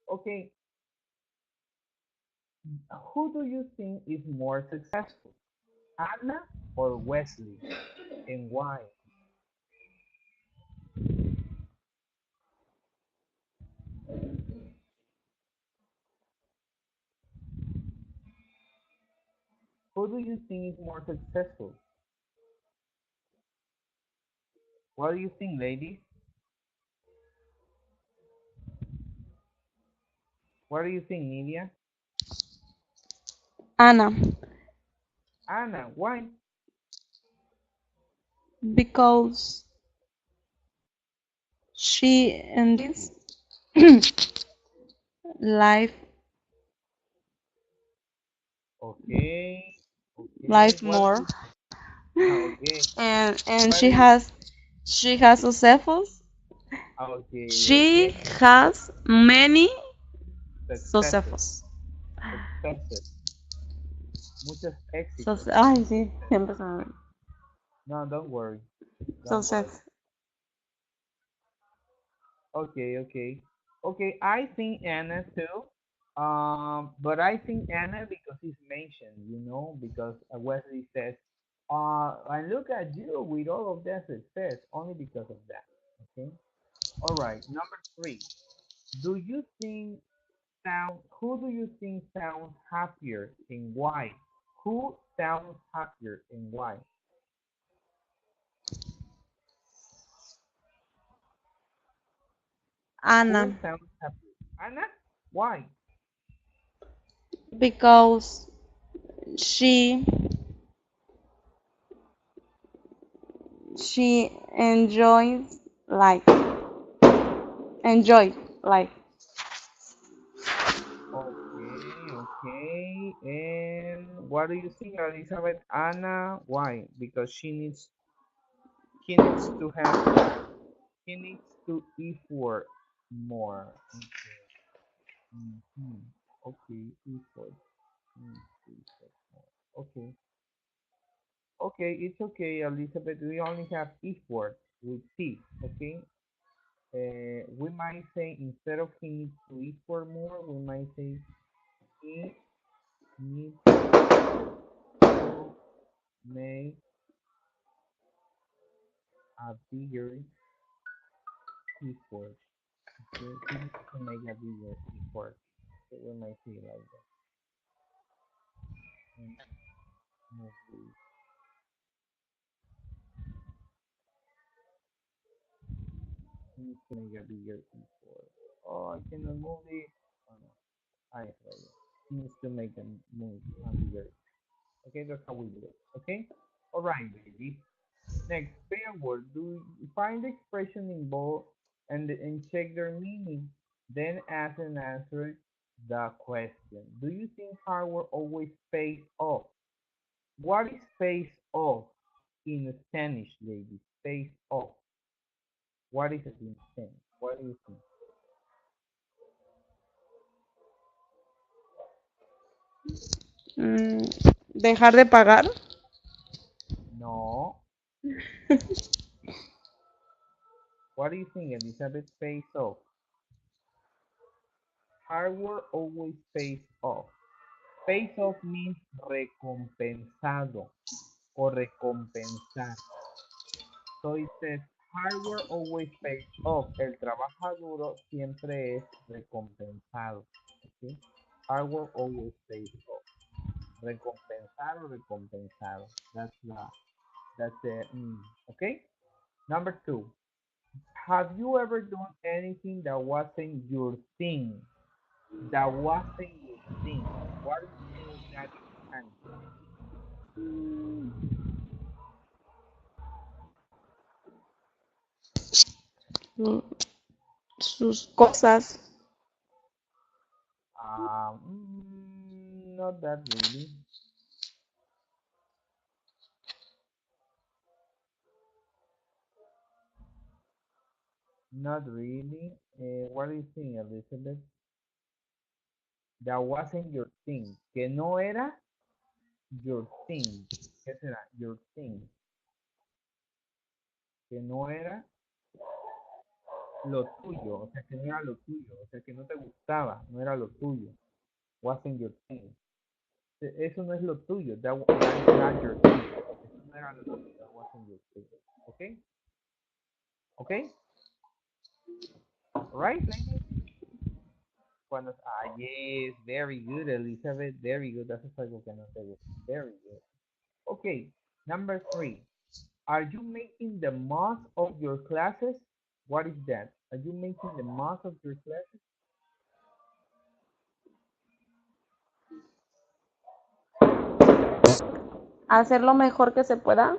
Okay. Who do you think is more successful, Anna or Wesley, and why? Who do you think is more successful? What do you think, ladies? What do you think, Nidia? Anna, Anna, why? because she enjoys life, Okay, okay. life What do more, you? Okay. and What do you? she has successes. Okay, She okay. has many Successes, successes. successes, muchos éxitos. Ay, sí, siempre se me olvida. No, don't worry, don't worry. Success. Okay, okay, okay. I think Anna too. But I think Anna because it's mentioned, because Wesley says, I look at you with all of that success only because of that. Okay. All right. Number three. Do you think Who do you think sounds happier and why? Who sounds happier and why? Anna, Who sounds happier? Anna? Why? because she she enjoys life. Enjoy life. Okay, okay. And what do you think, Elizabeth? Anna, why? Because he needs to have he needs to effort more. Okay. Okay, effort. Needs to effort more. Okay. Okay, it's okay, Elizabeth. We only have effort with T. Okay. We might say instead of he needs to eat for more, we might say he needs to make a bigger effort. Okay, he needs to make a bigger effort. So we might say like that. And move this. He needs to make a bigger effort. Oh, I cannot move it. Oh no, I right there. He needs to make a move a bigger. Okay, that's how we do it. Okay, all right, baby. Next, pair word. Do you find the expression involved and check their meaning. Then ask and answer the question. Do you think hard work always pays off? What is pays off in Spanish, ladies? Pays off. What is it in Spanish? What do you think? Mm, dejar de pagar. No. What do you think, Elizabeth? Pays off. Hard work always pays off. Pays off means recompensado o recompensar. So it says, hard work always pays off. El trabajo duro siempre es recompensado. Okay? Hard work always pays off. Recompensar o recompensado. That's the okay? Number two, have you ever done anything that wasn't your thing? That wasn't your thing. What do you call that in Spanish? Mm, sus cosas. Not that really. Not really. What do you think, Elizabeth? That wasn't your thing. Que no era your thing. ¿Qué será? Your thing. Que no era lo tuyo. O sea, que no era lo tuyo. O sea, que no te gustaba. No era lo tuyo. Wasn't your thing. Eso no es lo tuyo. That is not your thing. Eso no era lo tuyo. That wasn't your thing. Okay? Okay? Right, ladies? Yes, very good, Elizabeth. Very good. Eso es algo que no te gusta. Very good. Okay, number three. Are you making the most of your classes? What is that? Are you making the most of your classes? Hacer lo mejor que se pueda.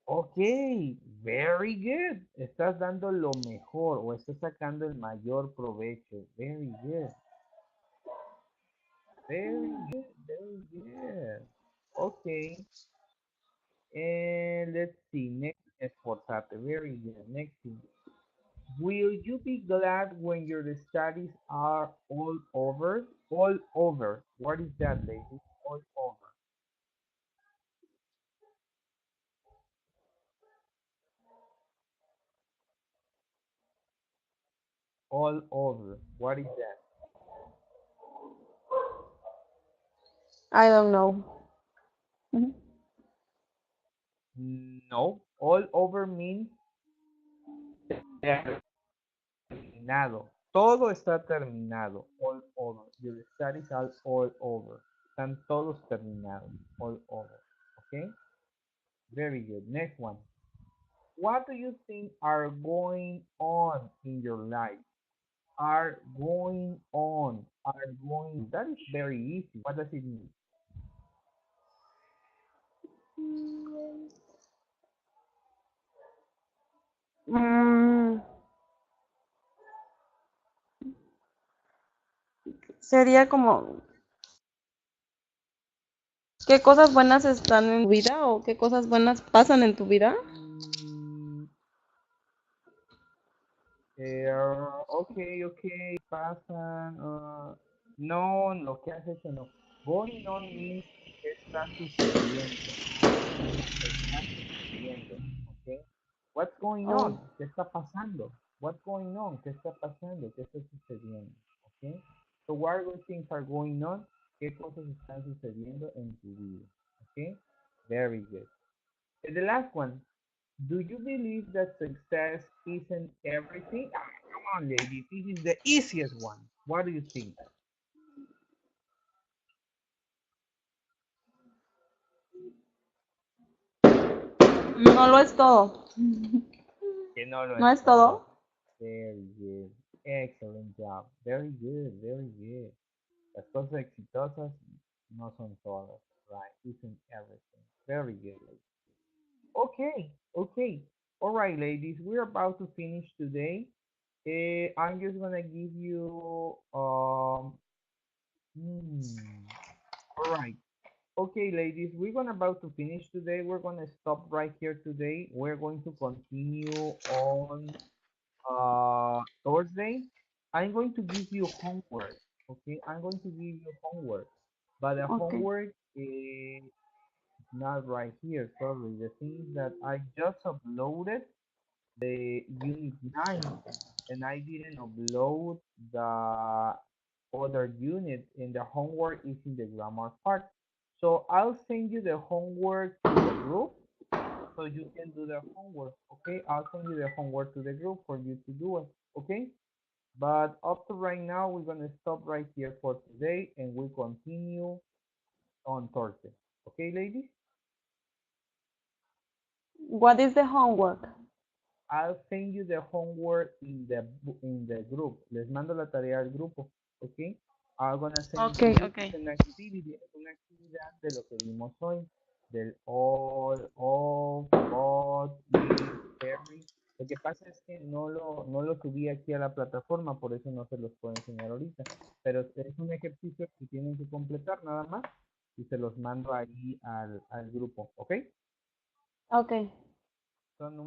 Okay, very good. Estás dando lo mejor o estás sacando el mayor provecho. Very good. Very good. Very good. Okay. And let's see. Next, esforzate. Very good. Next thing. Will you be glad when your studies are all over? All over. What is that, ladies? All over. All over. What is that? I don't know. Ujú. No. All over means terminado. Todo está terminado. All over. Your studies are all over. Están todos terminados. All over. Okay? Very good. Next one. What do you think are going on in your life? Are going on. Are going. That is very easy. What does it mean? Mm, sería como, ¿qué cosas buenas están en tu vida o qué cosas buenas pasan en tu vida? Mm, okay, pasa. No, lo que has hecho no. Going on means que está sucediendo. Está sucediendo. Okay. What's going Oh, on? ¿Qué está pasando? What's going on? ¿Qué está pasando? ¿Qué está sucediendo? Okay. So what things are going on? ¿Qué cosas están sucediendo en tu vida? Okay. Very good. And the last one. Do you believe that success isn't everything? Ah, come on, ladies. This is the easiest one. What do you think? no lo es todo. Que no lo No es es todo. todo. Very good. Excellent job. Very good. Very good. Las cosas exitosas no son todas. Right. Isn't everything. Very good, ladies. Okay. Okay. All right, ladies. We're about to finish today. I'm just gonna give you all right. Okay, ladies, we're gonna about to finish today. We're gonna stop right here today. We're going to continue on Thursday. I'm going to give you homework. Okay, I'm going to give you homework, but the Okay. homework is not right here. Sorry, the thing is that I just uploaded the unit 9 and I didn't upload the other unit and the homework is in the grammar part. So I'll send you the homework to the group so you can do the homework. Okay, I'll send you the homework to the group for you to do it. Okay, but up to right now, we're gonna stop right here for today and we'll continue on Thursday. Okay, ladies? What is the homework? I'll send you the homework in the group. Les mando la tarea al grupo, ¿ok? I'm gonna send it to Okay, you. okay. Es una actividad de lo que vimos hoy, del all, of, but, is, every. Lo que pasa es que no lo subí aquí a la plataforma, por eso no se los puedo enseñar ahorita. Pero es un ejercicio que tienen que completar nada más y se los mando ahí al grupo, ¿ok? Okay. Son